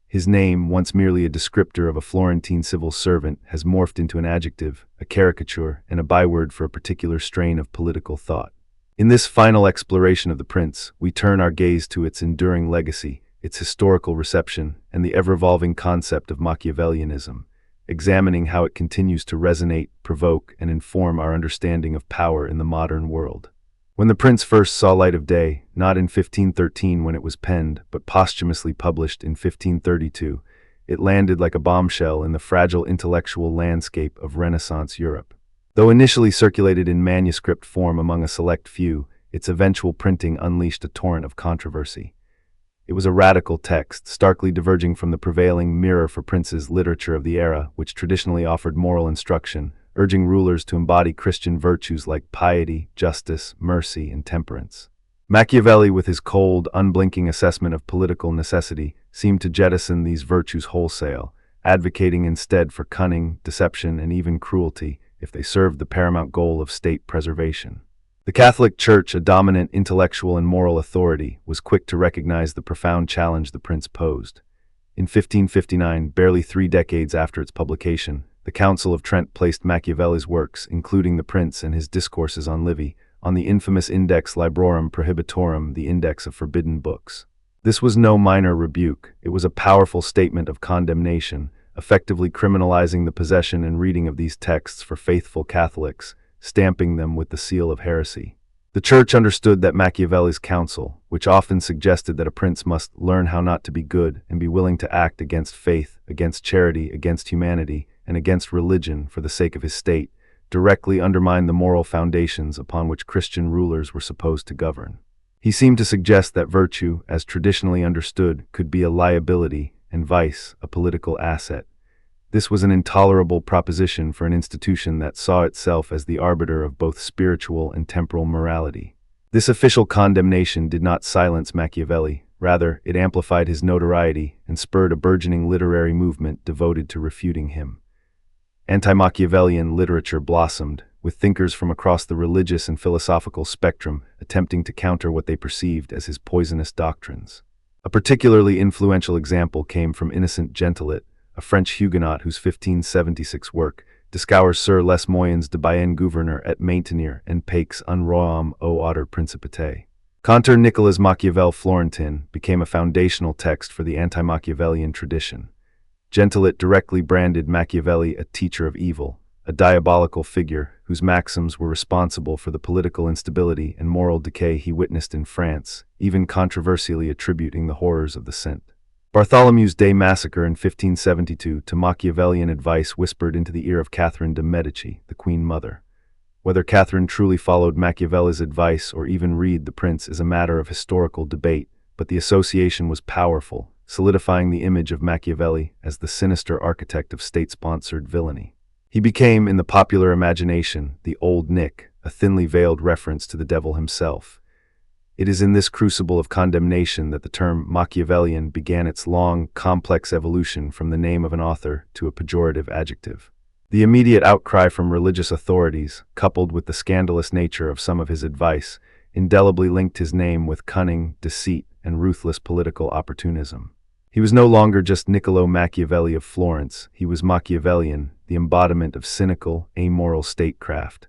His name, once merely a descriptor of a Florentine civil servant, has morphed into an adjective, a caricature, and a byword for a particular strain of political thought. In this final exploration of The Prince, we turn our gaze to its enduring legacy, its historical reception, and the ever-evolving concept of Machiavellianism, examining how it continues to resonate, provoke, and inform our understanding of power in the modern world. When The Prince first saw light of day, not in 1513 when it was penned, but posthumously published in 1532, it landed like a bombshell in the fragile intellectual landscape of Renaissance Europe. Though initially circulated in manuscript form among a select few, its eventual printing unleashed a torrent of controversy. It was a radical text, starkly diverging from the prevailing mirror for princes literature of the era, which traditionally offered moral instruction, urging rulers to embody Christian virtues like piety, justice, mercy, and temperance. Machiavelli, with his cold, unblinking assessment of political necessity, seemed to jettison these virtues wholesale, advocating instead for cunning, deception, and even cruelty, if they served the paramount goal of state preservation. The Catholic Church, a dominant intellectual and moral authority, was quick to recognize the profound challenge the Prince posed. In 1559, barely 3 decades after its publication, the Council of Trent placed Machiavelli's works, including The Prince and his discourses on Livy, on the infamous Index Librorum Prohibitorum, the Index of Forbidden Books. This was no minor rebuke. It was a powerful statement of condemnation, effectively criminalizing the possession and reading of these texts for faithful Catholics, stamping them with the seal of heresy. The Church understood that Machiavelli's counsel, which often suggested that a prince must learn how not to be good and be willing to act against faith, against charity, against humanity, and against religion for the sake of his state, directly undermined the moral foundations upon which Christian rulers were supposed to govern. He seemed to suggest that virtue, as traditionally understood, could be a liability, and vice, a political asset. This was an intolerable proposition for an institution that saw itself as the arbiter of both spiritual and temporal morality. This official condemnation did not silence Machiavelli. Rather, it amplified his notoriety and spurred a burgeoning literary movement devoted to refuting him. Anti-Machiavellian literature blossomed, with thinkers from across the religious and philosophical spectrum attempting to counter what they perceived as his poisonous doctrines. A particularly influential example came from Innocent Gentelet, a French Huguenot whose 1576 work, Discours sur les moyens de bien gouverner et maintenir en paix un royaume au ordre principauté. Conter Nicolas Machiavel Florentin became a foundational text for the anti-Machiavellian tradition. Gentelet directly branded Machiavelli a teacher of evil, a diabolical figure whose maxims were responsible for the political instability and moral decay he witnessed in France, even controversially attributing the horrors of the Cent. Bartholomew's Day Massacre in 1572 to Machiavellian advice whispered into the ear of Catherine de' Medici, the Queen Mother. Whether Catherine truly followed Machiavelli's advice or even read The Prince is a matter of historical debate, but the association was powerful, solidifying the image of Machiavelli as the sinister architect of state-sponsored villainy. He became, in the popular imagination, the Old Nick, a thinly veiled reference to the devil himself. It is in this crucible of condemnation that the term Machiavellian began its long, complex evolution from the name of an author to a pejorative adjective. The immediate outcry from religious authorities, coupled with the scandalous nature of some of his advice, indelibly linked his name with cunning, deceit, and ruthless political opportunism. He was no longer just Niccolò Machiavelli of Florence, he was Machiavellian, the embodiment of cynical, amoral statecraft.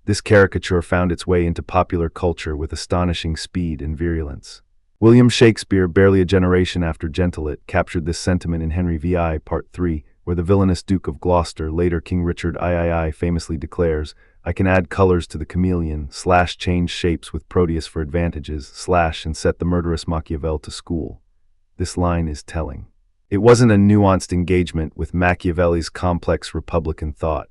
This caricature found its way into popular culture with astonishing speed and virulence. William Shakespeare, barely a generation after Gentillet, captured this sentiment in Henry VI, Part 3, where the villainous Duke of Gloucester, later King Richard III, famously declares, "I can add colors to the chameleon, change shapes with Proteus for advantages, and set the murderous Machiavel to school." This line is telling. It wasn't a nuanced engagement with Machiavelli's complex republican thought.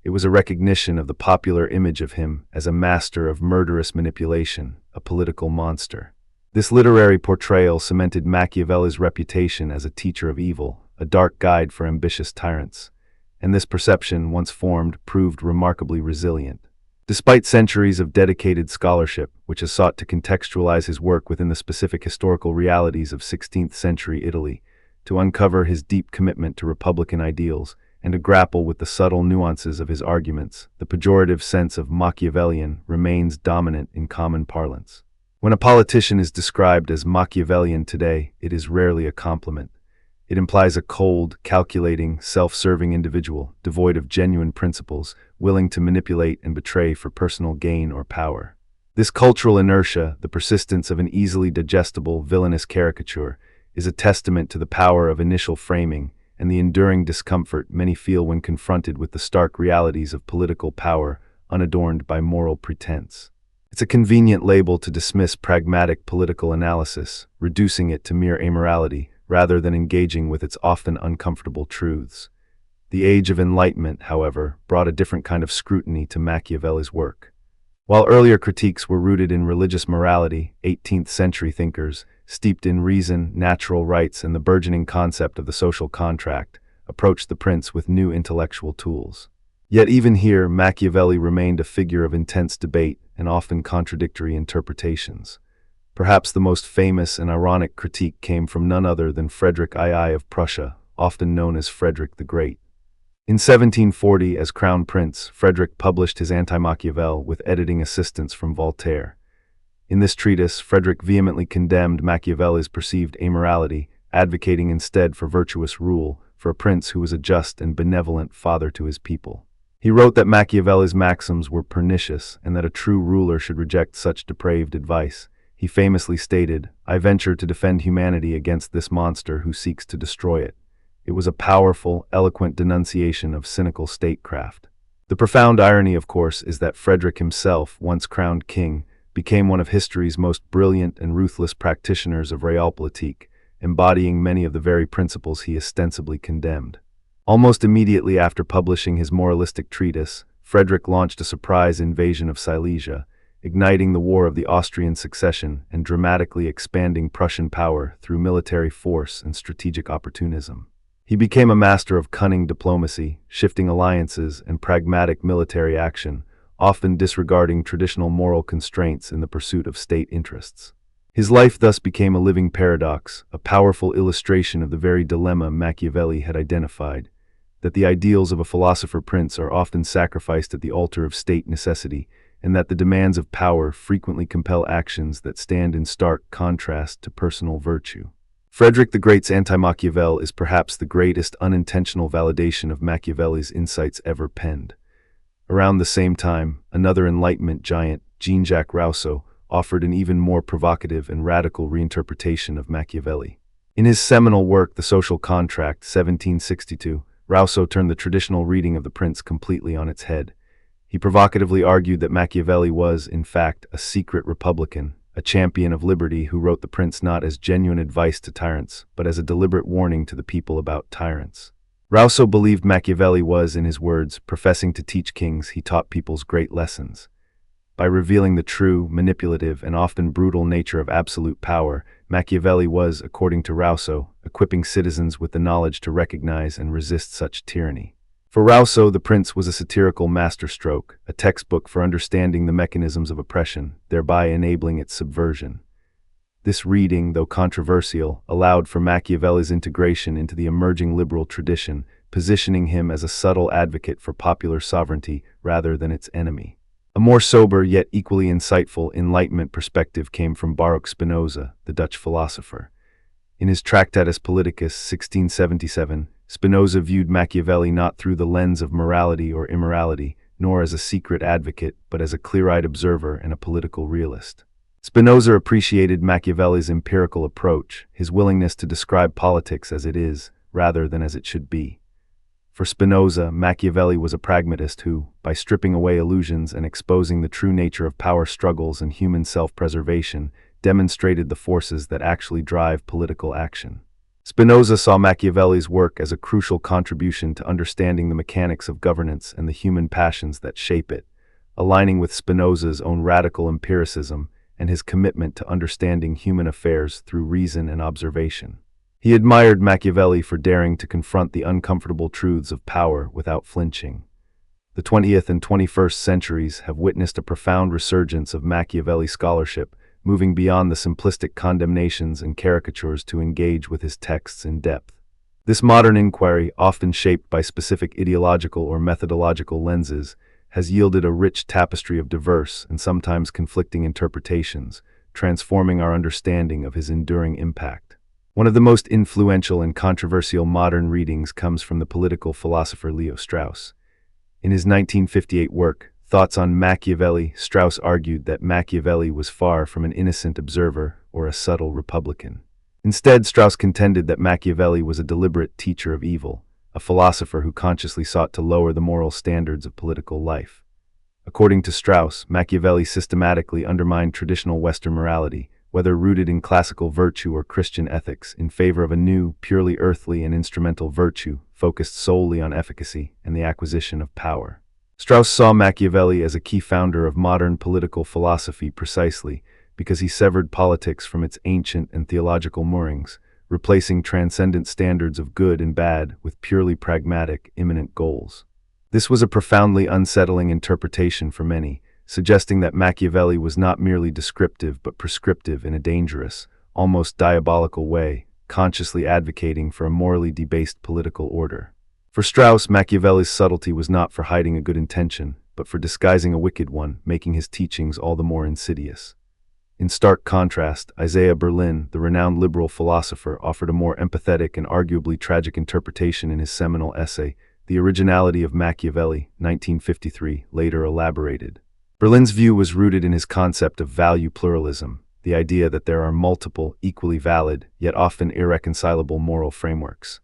It was a recognition of the popular image of him as a master of murderous manipulation, a political monster. This literary portrayal cemented Machiavelli's reputation as a teacher of evil, a dark guide for ambitious tyrants. And this perception, once formed, proved remarkably resilient. Despite centuries of dedicated scholarship, which has sought to contextualize his work within the specific historical realities of 16th century Italy, to uncover his deep commitment to republican ideals, and to grapple with the subtle nuances of his arguments, the pejorative sense of Machiavellian remains dominant in common parlance. When a politician is described as Machiavellian today, it is rarely a compliment. It implies a cold, calculating, self-serving individual, devoid of genuine principles, willing to manipulate and betray for personal gain or power. This cultural inertia, the persistence of an easily digestible, villainous caricature, is a testament to the power of initial framing and the enduring discomfort many feel when confronted with the stark realities of political power unadorned by moral pretense. It's a convenient label to dismiss pragmatic political analysis, reducing it to mere amorality, rather than engaging with its often uncomfortable truths. The Age of Enlightenment, however, brought a different kind of scrutiny to Machiavelli's work. While earlier critiques were rooted in religious morality, 18th century thinkers, steeped in reason, natural rights, and the burgeoning concept of the social contract, approached the prince with new intellectual tools. Yet even here, Machiavelli remained a figure of intense debate and often contradictory interpretations. Perhaps the most famous and ironic critique came from none other than Frederick II of Prussia, often known as Frederick the Great. In 1740, as Crown Prince, Frederick published his Anti-Machiavel with editing assistance from Voltaire. In this treatise, Frederick vehemently condemned Machiavelli's perceived amorality, advocating instead for virtuous rule, for a prince who was a just and benevolent father to his people. He wrote that Machiavelli's maxims were pernicious and that a true ruler should reject such depraved advice. He famously stated, "I venture to defend humanity against this monster who seeks to destroy it." It was a powerful, eloquent denunciation of cynical statecraft. The profound irony, of course, is that Frederick himself, once crowned king, became one of history's most brilliant and ruthless practitioners of Realpolitik, embodying many of the very principles he ostensibly condemned. Almost immediately after publishing his moralistic treatise, Frederick launched a surprise invasion of Silesia, igniting the War of the Austrian Succession and dramatically expanding Prussian power through military force and strategic opportunism. He became a master of cunning diplomacy, shifting alliances, and pragmatic military action, often disregarding traditional moral constraints in the pursuit of state interests. His life thus became a living paradox, a powerful illustration of the very dilemma Machiavelli had identified, that the ideals of a philosopher-prince are often sacrificed at the altar of state necessity, and that the demands of power frequently compel actions that stand in stark contrast to personal virtue. Frederick the Great's Anti-Machiavel is perhaps the greatest unintentional validation of Machiavelli's insights ever penned. Around the same time, another Enlightenment giant, Jean-Jacques Rousseau, offered an even more provocative and radical reinterpretation of Machiavelli. In his seminal work, The Social Contract, 1762, Rousseau turned the traditional reading of the Prince completely on its head. He provocatively argued that Machiavelli was, in fact, a secret republican, a champion of liberty who wrote the Prince not as genuine advice to tyrants, but as a deliberate warning to the people about tyrants. Rousseau believed Machiavelli was, in his words, professing to teach kings, he taught peoples great lessons. By revealing the true, manipulative, and often brutal nature of absolute power, Machiavelli was, according to Rousseau, equipping citizens with the knowledge to recognize and resist such tyranny. For Rousseau, the Prince was a satirical masterstroke, a textbook for understanding the mechanisms of oppression, thereby enabling its subversion. This reading, though controversial, allowed for Machiavelli's integration into the emerging liberal tradition, positioning him as a subtle advocate for popular sovereignty rather than its enemy. A more sober yet equally insightful Enlightenment perspective came from Baruch Spinoza, the Dutch philosopher. In his Tractatus Politicus 1677, Spinoza viewed Machiavelli not through the lens of morality or immorality, nor as a secret advocate, but as a clear-eyed observer and a political realist. Spinoza appreciated Machiavelli's empirical approach, his willingness to describe politics as it is, rather than as it should be. For Spinoza, Machiavelli was a pragmatist who, by stripping away illusions and exposing the true nature of power struggles and human self-preservation, demonstrated the forces that actually drive political action. Spinoza saw Machiavelli's work as a crucial contribution to understanding the mechanics of governance and the human passions that shape it, aligning with Spinoza's own radical empiricism and his commitment to understanding human affairs through reason and observation. He admired Machiavelli for daring to confront the uncomfortable truths of power without flinching. The 20th and 21st centuries have witnessed a profound resurgence of Machiavelli scholarship, moving beyond the simplistic condemnations and caricatures to engage with his texts in depth. This modern inquiry, often shaped by specific ideological or methodological lenses, has yielded a rich tapestry of diverse and sometimes conflicting interpretations, transforming our understanding of his enduring impact. One of the most influential and controversial modern readings comes from the political philosopher Leo Strauss. In his 1958 work, Thoughts on Machiavelli, Strauss argued that Machiavelli was far from an innocent observer or a subtle republican. Instead, Strauss contended that Machiavelli was a deliberate teacher of evil, a philosopher who consciously sought to lower the moral standards of political life. According to Strauss, Machiavelli systematically undermined traditional Western morality, whether rooted in classical virtue or Christian ethics, in favor of a new, purely earthly and instrumental virtue focused solely on efficacy and the acquisition of power. Strauss saw Machiavelli as a key founder of modern political philosophy precisely because he severed politics from its ancient and theological moorings, replacing transcendent standards of good and bad with purely pragmatic, immanent goals. This was a profoundly unsettling interpretation for many, suggesting that Machiavelli was not merely descriptive but prescriptive in a dangerous, almost diabolical way, consciously advocating for a morally debased political order. For Strauss, Machiavelli's subtlety was not for hiding a good intention, but for disguising a wicked one, making his teachings all the more insidious. In stark contrast, Isaiah Berlin, the renowned liberal philosopher, offered a more empathetic and arguably tragic interpretation in his seminal essay, The Originality of Machiavelli, 1953, later elaborated. Berlin's view was rooted in his concept of value pluralism, the idea that there are multiple, equally valid, yet often irreconcilable moral frameworks.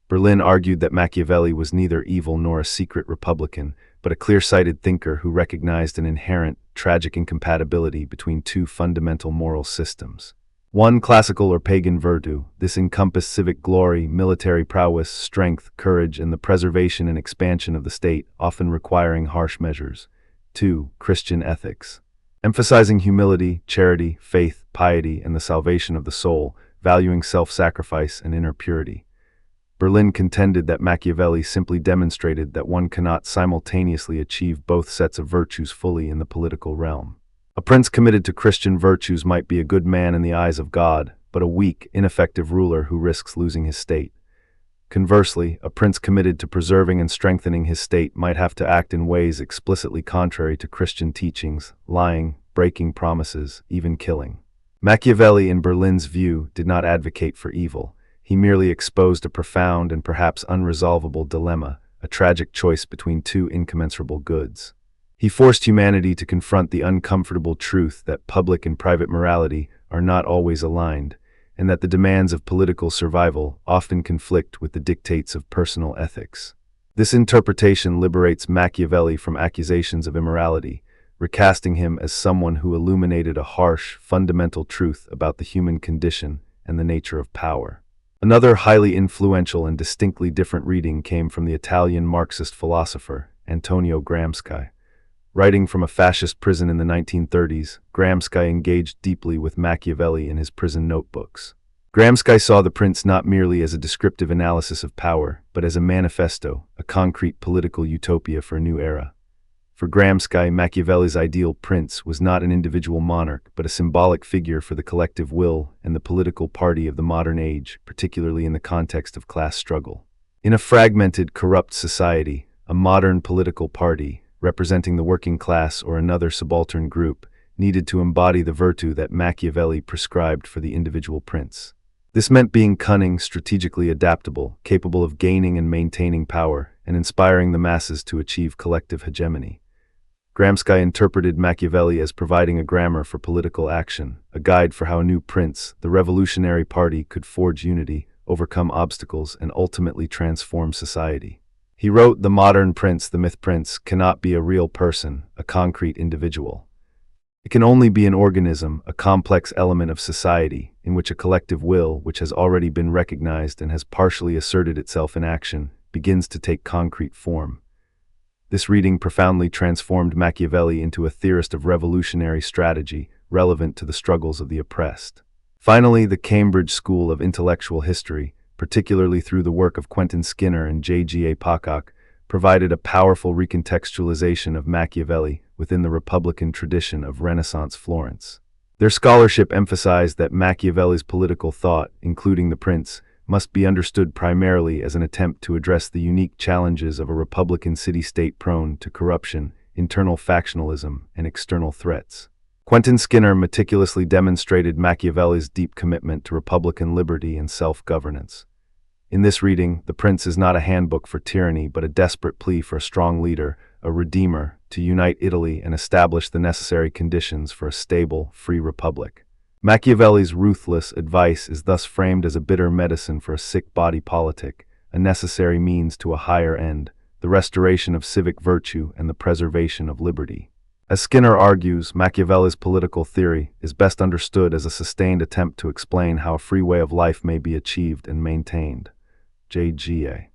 Berlin argued that Machiavelli was neither evil nor a secret republican, but a clear-sighted thinker who recognized an inherent, tragic incompatibility between two fundamental moral systems. One, classical or pagan virtue, this encompassed civic glory, military prowess, strength, courage, and the preservation and expansion of the state, often requiring harsh measures. Two, Christian ethics, emphasizing humility, charity, faith, piety, and the salvation of the soul, valuing self-sacrifice and inner purity. Berlin contended that Machiavelli simply demonstrated that one cannot simultaneously achieve both sets of virtues fully in the political realm. A prince committed to Christian virtues might be a good man in the eyes of God, but a weak, ineffective ruler who risks losing his state. Conversely, a prince committed to preserving and strengthening his state might have to act in ways explicitly contrary to Christian teachings, lying, breaking promises, even killing. Machiavelli, in Berlin's view, did not advocate for evil. He merely exposed a profound and perhaps unresolvable dilemma, a tragic choice between two incommensurable goods. He forced humanity to confront the uncomfortable truth that public and private morality are not always aligned, and that the demands of political survival often conflict with the dictates of personal ethics. This interpretation liberates Machiavelli from accusations of immorality, recasting him as someone who illuminated a harsh, fundamental truth about the human condition and the nature of power. Another highly influential and distinctly different reading came from the Italian Marxist philosopher, Antonio Gramsci. Writing from a fascist prison in the 1930s, Gramsci engaged deeply with Machiavelli in his prison notebooks. Gramsci saw the prince not merely as a descriptive analysis of power, but as a manifesto, a concrete political utopia for a new era. For Gramsci, Machiavelli's ideal prince was not an individual monarch, but a symbolic figure for the collective will and the political party of the modern age, particularly in the context of class struggle. In a fragmented, corrupt society, a modern political party, representing the working class or another subaltern group, needed to embody the virtue that Machiavelli prescribed for the individual prince. This meant being cunning, strategically adaptable, capable of gaining and maintaining power, and inspiring the masses to achieve collective hegemony. Gramsci interpreted Machiavelli as providing a grammar for political action, a guide for how a new prince, the revolutionary party, could forge unity, overcome obstacles, and ultimately transform society. He wrote, "The modern prince, the myth prince, cannot be a real person, a concrete individual. It can only be an organism, a complex element of society, in which a collective will, which has already been recognized and has partially asserted itself in action, begins to take concrete form." This reading profoundly transformed Machiavelli into a theorist of revolutionary strategy, relevant to the struggles of the oppressed. Finally, the Cambridge School of Intellectual History, particularly through the work of Quentin Skinner and J.G.A. Pocock, provided a powerful recontextualization of Machiavelli within the Republican tradition of Renaissance Florence. Their scholarship emphasized that Machiavelli's political thought, including The Prince, must be understood primarily as an attempt to address the unique challenges of a Republican city-state prone to corruption, internal factionalism, and external threats. Quentin Skinner meticulously demonstrated Machiavelli's deep commitment to Republican liberty and self-governance. In this reading, The Prince is not a handbook for tyranny, but a desperate plea for a strong leader, a redeemer, to unite Italy and establish the necessary conditions for a stable, free republic. Machiavelli's ruthless advice is thus framed as a bitter medicine for a sick body politic, a necessary means to a higher end, the restoration of civic virtue and the preservation of liberty. As Skinner argues, Machiavelli's political theory is best understood as a sustained attempt to explain how a free way of life may be achieved and maintained. J.G.A.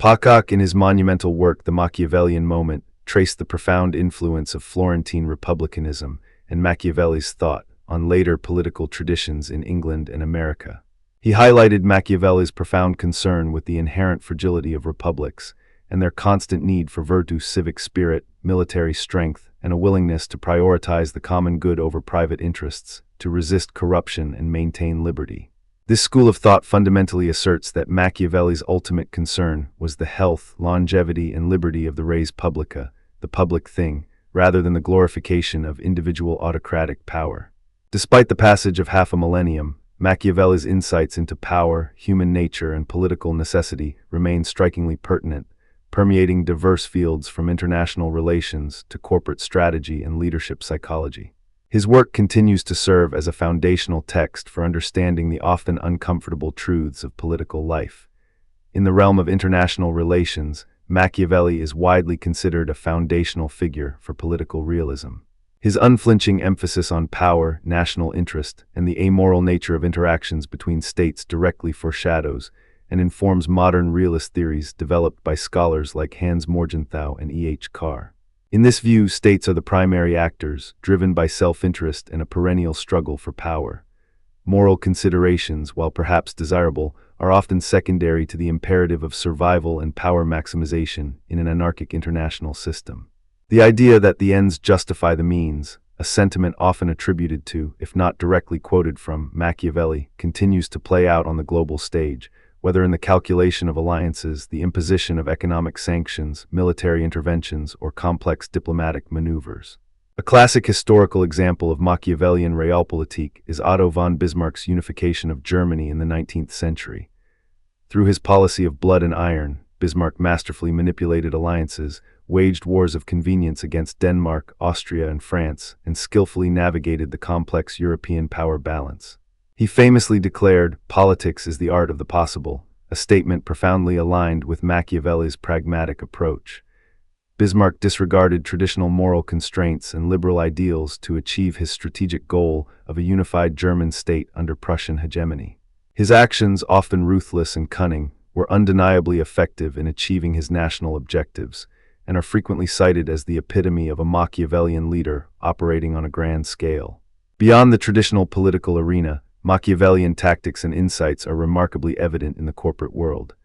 Pocock, in his monumental work The Machiavellian Moment, traced the profound influence of Florentine republicanism and Machiavelli's thought on later political traditions in England and America. He highlighted Machiavelli's profound concern with the inherent fragility of republics and their constant need for virtue, civic spirit, military strength, and a willingness to prioritize the common good over private interests, to resist corruption and maintain liberty. This school of thought fundamentally asserts that Machiavelli's ultimate concern was the health, longevity, and liberty of the res publica, the public thing, rather than the glorification of individual autocratic power. Despite the passage of half a millennium, Machiavelli's insights into power, human nature, and political necessity remain strikingly pertinent, permeating diverse fields from international relations to corporate strategy and leadership psychology. His work continues to serve as a foundational text for understanding the often uncomfortable truths of political life. In the realm of international relations, Machiavelli is widely considered a foundational figure for political realism. His unflinching emphasis on power, national interest, and the amoral nature of interactions between states directly foreshadows and informs modern realist theories developed by scholars like Hans Morgenthau and E.H. Carr. In this view, states are the primary actors, driven by self-interest and a perennial struggle for power. Moral considerations, while perhaps desirable, are often secondary to the imperative of survival and power maximization in an anarchic international system. The idea that the ends justify the means, a sentiment often attributed to, if not directly quoted from, Machiavelli, continues to play out on the global stage, whether in the calculation of alliances, the imposition of economic sanctions, military interventions, or complex diplomatic maneuvers. A classic historical example of Machiavellian Realpolitik is Otto von Bismarck's unification of Germany in the 19th century. Through his policy of blood and iron, Bismarck masterfully manipulated alliances, waged wars of convenience against Denmark, Austria, and France, and skillfully navigated the complex European power balance. He famously declared, "Politics is the art of the possible," a statement profoundly aligned with Machiavelli's pragmatic approach. Bismarck disregarded traditional moral constraints and liberal ideals to achieve his strategic goal of a unified German state under Prussian hegemony. His actions, often ruthless and cunning, were undeniably effective in achieving his national objectives, and are frequently cited as the epitome of a Machiavellian leader operating on a grand scale. Beyond the traditional political arena, Machiavellian tactics and insights are remarkably evident in the corporate world.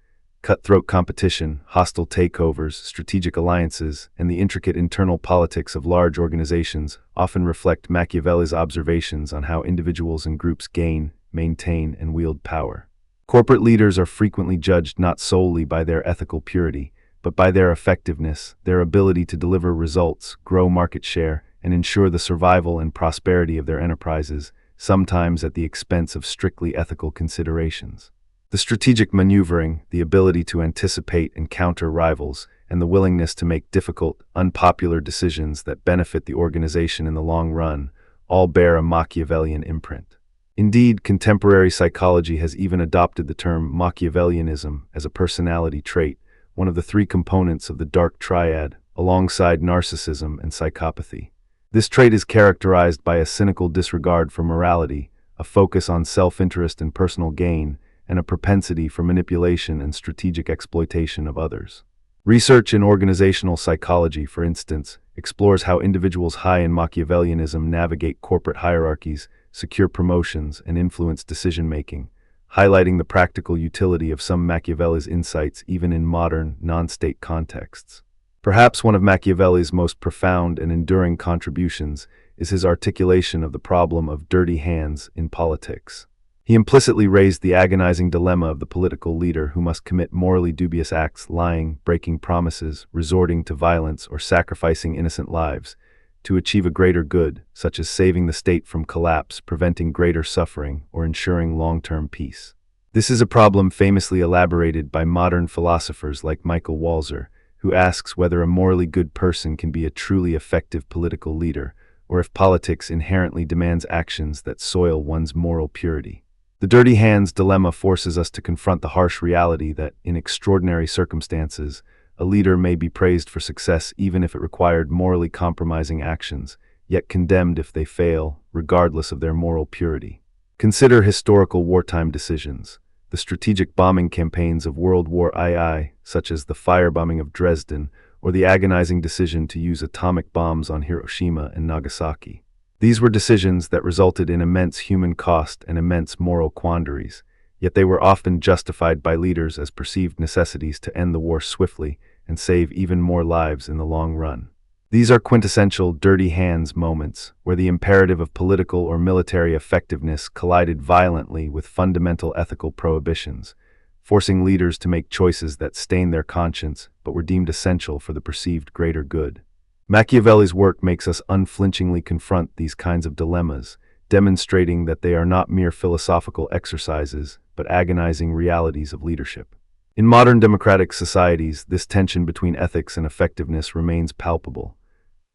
Cutthroat competition, hostile takeovers, strategic alliances, and the intricate internal politics of large organizations often reflect Machiavelli's observations on how individuals and groups gain, maintain, and wield power. Corporate leaders are frequently judged not solely by their ethical purity, but by their effectiveness, their ability to deliver results, grow market share, and ensure the survival and prosperity of their enterprises, sometimes at the expense of strictly ethical considerations. The strategic maneuvering, the ability to anticipate and counter rivals, and the willingness to make difficult, unpopular decisions that benefit the organization in the long run all bear a Machiavellian imprint. Indeed, contemporary psychology has even adopted the term Machiavellianism as a personality trait, one of the three components of the dark triad, alongside narcissism and psychopathy. This trait is characterized by a cynical disregard for morality, a focus on self-interest and personal gain, and a propensity for manipulation and strategic exploitation of others. Research in organizational psychology, for instance, explores how individuals high in Machiavellianism navigate corporate hierarchies, secure promotions, and influence decision-making, highlighting the practical utility of some Machiavelli's insights even in modern, non-state contexts. Perhaps one of Machiavelli's most profound and enduring contributions is his articulation of the problem of dirty hands in politics. He implicitly raised the agonizing dilemma of the political leader who must commit morally dubious acts, lying, breaking promises, resorting to violence, or sacrificing innocent lives, to achieve a greater good, such as saving the state from collapse, preventing greater suffering, or ensuring long-term peace. This is a problem famously elaborated by modern philosophers like Michael Walzer, who asks whether a morally good person can be a truly effective political leader, or if politics inherently demands actions that soil one's moral purity. The dirty hands dilemma forces us to confront the harsh reality that, in extraordinary circumstances, a leader may be praised for success even if it required morally compromising actions, yet condemned if they fail, regardless of their moral purity. Consider historical wartime decisions. The strategic bombing campaigns of World War II, such as the firebombing of Dresden, or the agonizing decision to use atomic bombs on Hiroshima and Nagasaki. These were decisions that resulted in immense human cost and immense moral quandaries, yet they were often justified by leaders as perceived necessities to end the war swiftly and save even more lives in the long run. These are quintessential dirty hands moments, where the imperative of political or military effectiveness collided violently with fundamental ethical prohibitions, forcing leaders to make choices that stained their conscience but were deemed essential for the perceived greater good. Machiavelli's work makes us unflinchingly confront these kinds of dilemmas, demonstrating that they are not mere philosophical exercises, but agonizing realities of leadership. In modern democratic societies, this tension between ethics and effectiveness remains palpable.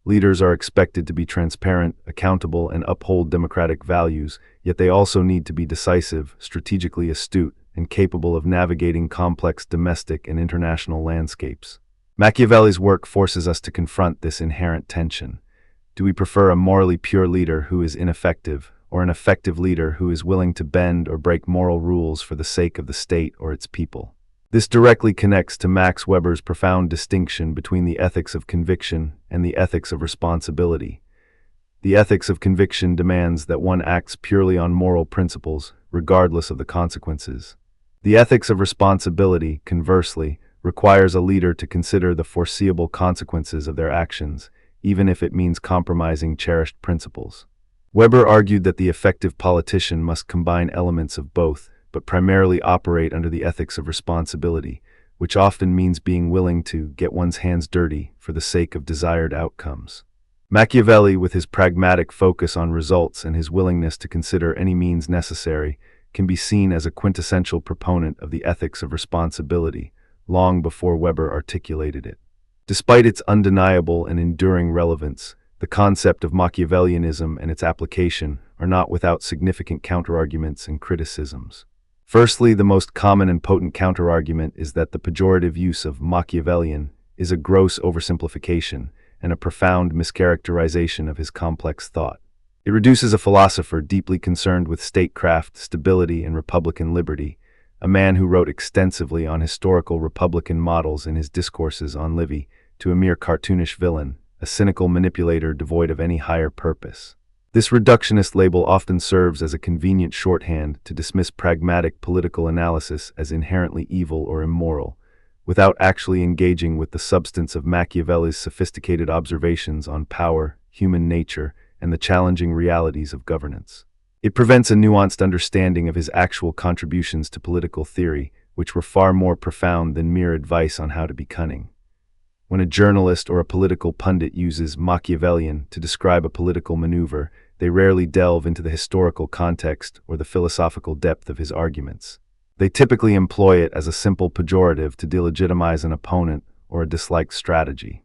Leaders are expected to be transparent, accountable, and uphold democratic values, yet they also need to be decisive, strategically astute, and capable of navigating complex domestic and international landscapes. Machiavelli's work forces us to confront this inherent tension. Do we prefer a morally pure leader who is ineffective, or an effective leader who is willing to bend or break moral rules for the sake of the state or its people? This directly connects to Max Weber's profound distinction between the ethics of conviction and the ethics of responsibility. The ethics of conviction demands that one acts purely on moral principles, regardless of the consequences. The ethics of responsibility, conversely, requires a leader to consider the foreseeable consequences of their actions, even if it means compromising cherished principles. Weber argued that the effective politician must combine elements of both, but primarily operate under the ethics of responsibility, which often means being willing to get one's hands dirty for the sake of desired outcomes. Machiavelli, with his pragmatic focus on results and his willingness to consider any means necessary, can be seen as a quintessential proponent of the ethics of responsibility, long before Weber articulated it. Despite its undeniable and enduring relevance, the concept of Machiavellianism and its application are not without significant counterarguments and criticisms. Firstly, the most common and potent counterargument is that the pejorative use of Machiavellian is a gross oversimplification and a profound mischaracterization of his complex thought. It reduces a philosopher deeply concerned with statecraft, stability, and republican liberty, a man who wrote extensively on historical republican models in his discourses on Livy, to a mere cartoonish villain, a cynical manipulator devoid of any higher purpose. This reductionist label often serves as a convenient shorthand to dismiss pragmatic political analysis as inherently evil or immoral, without actually engaging with the substance of Machiavelli's sophisticated observations on power, human nature, and the challenging realities of governance. It prevents a nuanced understanding of his actual contributions to political theory, which were far more profound than mere advice on how to be cunning. When a journalist or a political pundit uses Machiavellian to describe a political maneuver, they rarely delve into the historical context or the philosophical depth of his arguments. They typically employ it as a simple pejorative to delegitimize an opponent or a disliked strategy.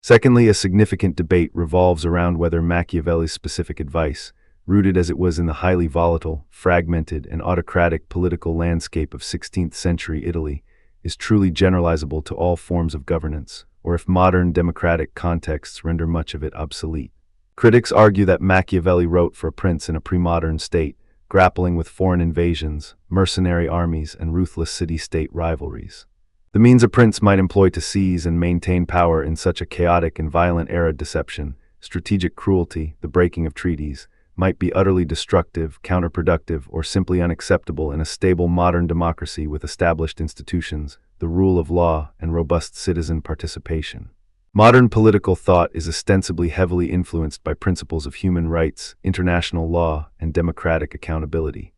Secondly, a significant debate revolves around whether Machiavelli's specific advice, rooted as it was in the highly volatile, fragmented, and autocratic political landscape of 16th century Italy, is truly generalizable to all forms of governance, or if modern democratic contexts render much of it obsolete. Critics argue that Machiavelli wrote for a prince in a pre-modern state, grappling with foreign invasions, mercenary armies, and ruthless city-state rivalries. The means a prince might employ to seize and maintain power in such a chaotic and violent era: deception, strategic cruelty, the breaking of treaties, might be utterly destructive, counterproductive, or simply unacceptable in a stable modern democracy with established institutions, the rule of law, and robust citizen participation. Modern political thought is ostensibly heavily influenced by principles of human rights, international law, and democratic accountability.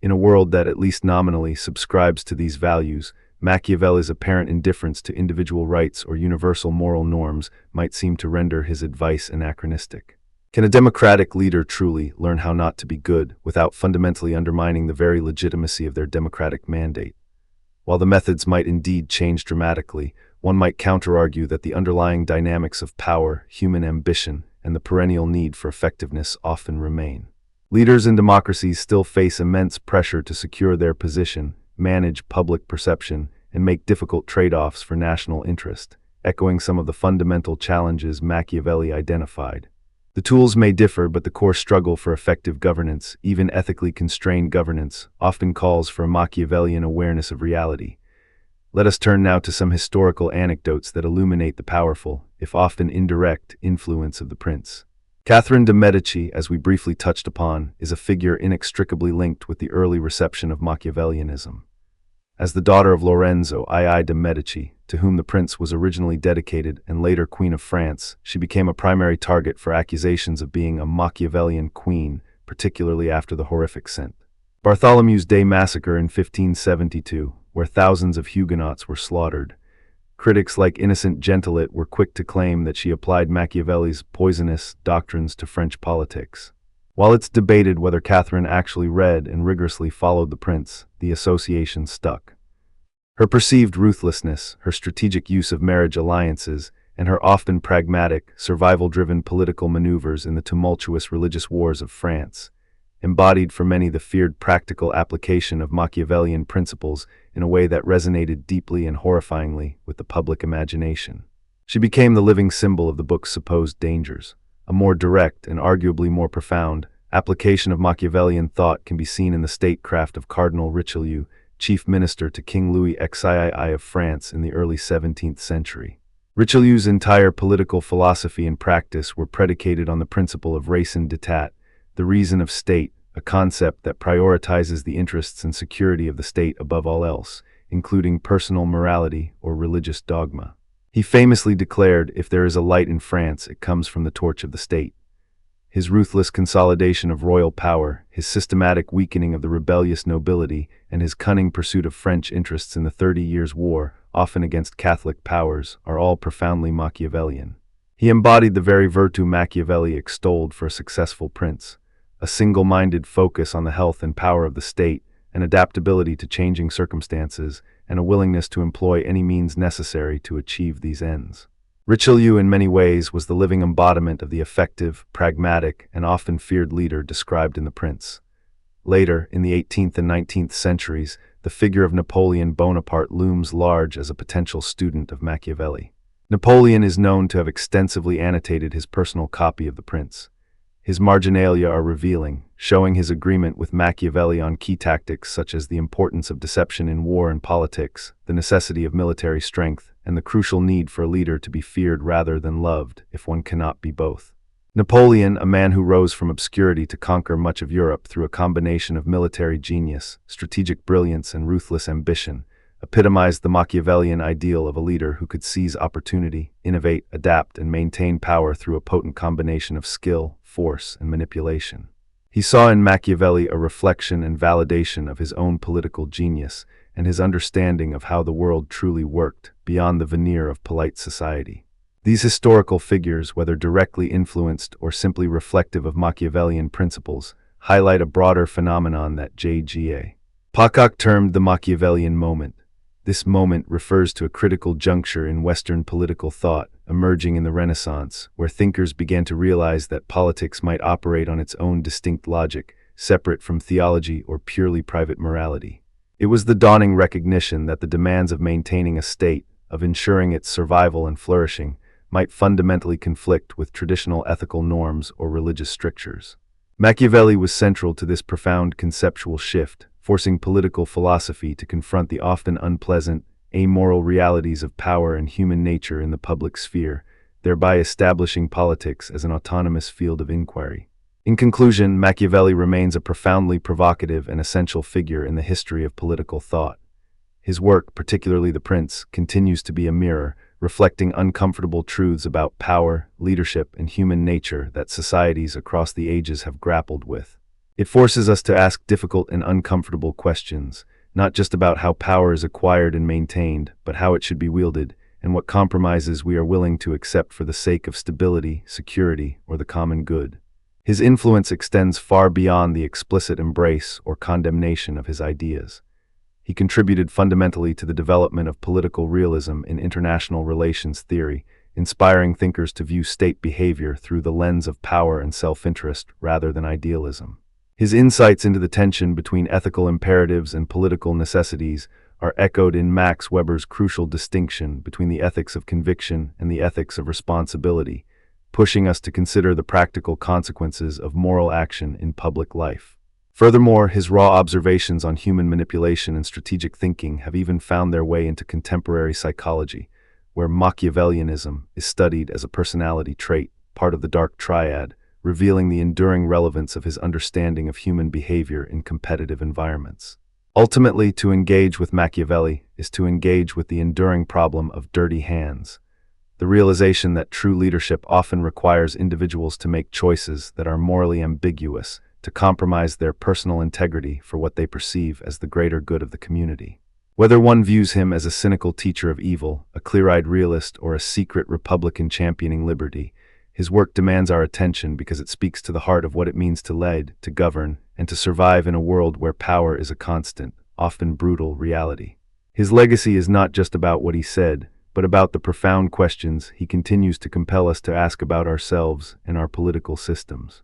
In a world that, at least nominally, subscribes to these values, Machiavelli's apparent indifference to individual rights or universal moral norms might seem to render his advice anachronistic. Can a democratic leader truly learn how not to be good without fundamentally undermining the very legitimacy of their democratic mandate? While the methods might indeed change dramatically, one might counter-argue that the underlying dynamics of power, human ambition, and the perennial need for effectiveness often remain. Leaders in democracies still face immense pressure to secure their position, manage public perception, and make difficult trade-offs for national interest, echoing some of the fundamental challenges Machiavelli identified. The tools may differ, but the core struggle for effective governance, even ethically constrained governance, often calls for a Machiavellian awareness of reality. Let us turn now to some historical anecdotes that illuminate the powerful, if often indirect, influence of the prince. Catherine de' Medici, as we briefly touched upon, is a figure inextricably linked with the early reception of Machiavellianism. As the daughter of Lorenzo II de' Medici, to whom the prince was originally dedicated and later Queen of France, she became a primary target for accusations of being a Machiavellian queen, particularly after the horrific St. Bartholomew's Day massacre in 1572, where thousands of Huguenots were slaughtered. Critics like Innocent Gentillet were quick to claim that she applied Machiavelli's poisonous doctrines to French politics. While it's debated whether Catherine actually read and rigorously followed the prince, the association stuck. Her perceived ruthlessness, her strategic use of marriage alliances, and her often pragmatic, survival-driven political maneuvers in the tumultuous religious wars of France, embodied for many the feared practical application of Machiavellian principles in a way that resonated deeply and horrifyingly with the public imagination. She became the living symbol of the book's supposed dangers. A more direct and arguably more profound application of Machiavellian thought can be seen in the Statecraft of Cardinal Richelieu, chief minister to King Louis XIII of France in the early 17th century. Richelieu's entire political philosophy and practice were predicated on the principle of raison d'etat, the reason of state, a concept that prioritizes the interests and security of the state above all else, including personal morality or religious dogma. He famously declared, "If there is a light in France, it comes from the torch of the state." His ruthless consolidation of royal power, his systematic weakening of the rebellious nobility, and his cunning pursuit of French interests in the 30 Years' War, often against Catholic powers, are all profoundly Machiavellian. He embodied the very virtue Machiavelli extolled for a successful prince: a single-minded focus on the health and power of the state, an adaptability to changing circumstances, and a willingness to employ any means necessary to achieve these ends. Richelieu in many ways was the living embodiment of the effective, pragmatic, and often feared leader described in The Prince. Later, in the 18th and 19th centuries, the figure of Napoleon Bonaparte looms large as a potential student of Machiavelli. Napoleon is known to have extensively annotated his personal copy of The Prince. His marginalia are revealing, showing his agreement with Machiavelli on key tactics such as the importance of deception in war and politics, the necessity of military strength, and the crucial need for a leader to be feared rather than loved, if one cannot be both. Napoleon, a man who rose from obscurity to conquer much of Europe through a combination of military genius, strategic brilliance, and ruthless ambition, epitomized the Machiavellian ideal of a leader who could seize opportunity, innovate, adapt, and maintain power through a potent combination of skill, force, and manipulation. He saw in Machiavelli a reflection and validation of his own political genius and his understanding of how the world truly worked, beyond the veneer of polite society. These historical figures, whether directly influenced or simply reflective of Machiavellian principles, highlight a broader phenomenon that J.G.A. Pocock termed the Machiavellian moment. This moment refers to a critical juncture in Western political thought, emerging in the Renaissance, where thinkers began to realize that politics might operate on its own distinct logic, separate from theology or purely private morality. It was the dawning recognition that the demands of maintaining a state, of ensuring its survival and flourishing, might fundamentally conflict with traditional ethical norms or religious strictures. Machiavelli was central to this profound conceptual shift, forcing political philosophy to confront the often unpleasant, amoral realities of power and human nature in the public sphere, thereby establishing politics as an autonomous field of inquiry. In conclusion, Machiavelli remains a profoundly provocative and essential figure in the history of political thought. His work, particularly The Prince, continues to be a mirror, reflecting uncomfortable truths about power, leadership, and human nature that societies across the ages have grappled with. It forces us to ask difficult and uncomfortable questions, not just about how power is acquired and maintained, but how it should be wielded, and what compromises we are willing to accept for the sake of stability, security, or the common good. His influence extends far beyond the explicit embrace or condemnation of his ideas. He contributed fundamentally to the development of political realism in international relations theory, inspiring thinkers to view state behavior through the lens of power and self-interest rather than idealism. His insights into the tension between ethical imperatives and political necessities are echoed in Max Weber's crucial distinction between the ethics of conviction and the ethics of responsibility, pushing us to consider the practical consequences of moral action in public life. Furthermore, his raw observations on human manipulation and strategic thinking have even found their way into contemporary psychology, where Machiavellianism is studied as a personality trait, part of the dark triad, revealing the enduring relevance of his understanding of human behavior in competitive environments. Ultimately, to engage with Machiavelli is to engage with the enduring problem of dirty hands, the realization that true leadership often requires individuals to make choices that are morally ambiguous, to compromise their personal integrity for what they perceive as the greater good of the community. Whether one views him as a cynical teacher of evil, a clear-eyed realist, or a secret Republican championing liberty, his work demands our attention because it speaks to the heart of what it means to lead, to govern, and to survive in a world where power is a constant, often brutal reality. His legacy is not just about what he said, but about the profound questions he continues to compel us to ask about ourselves and our political systems.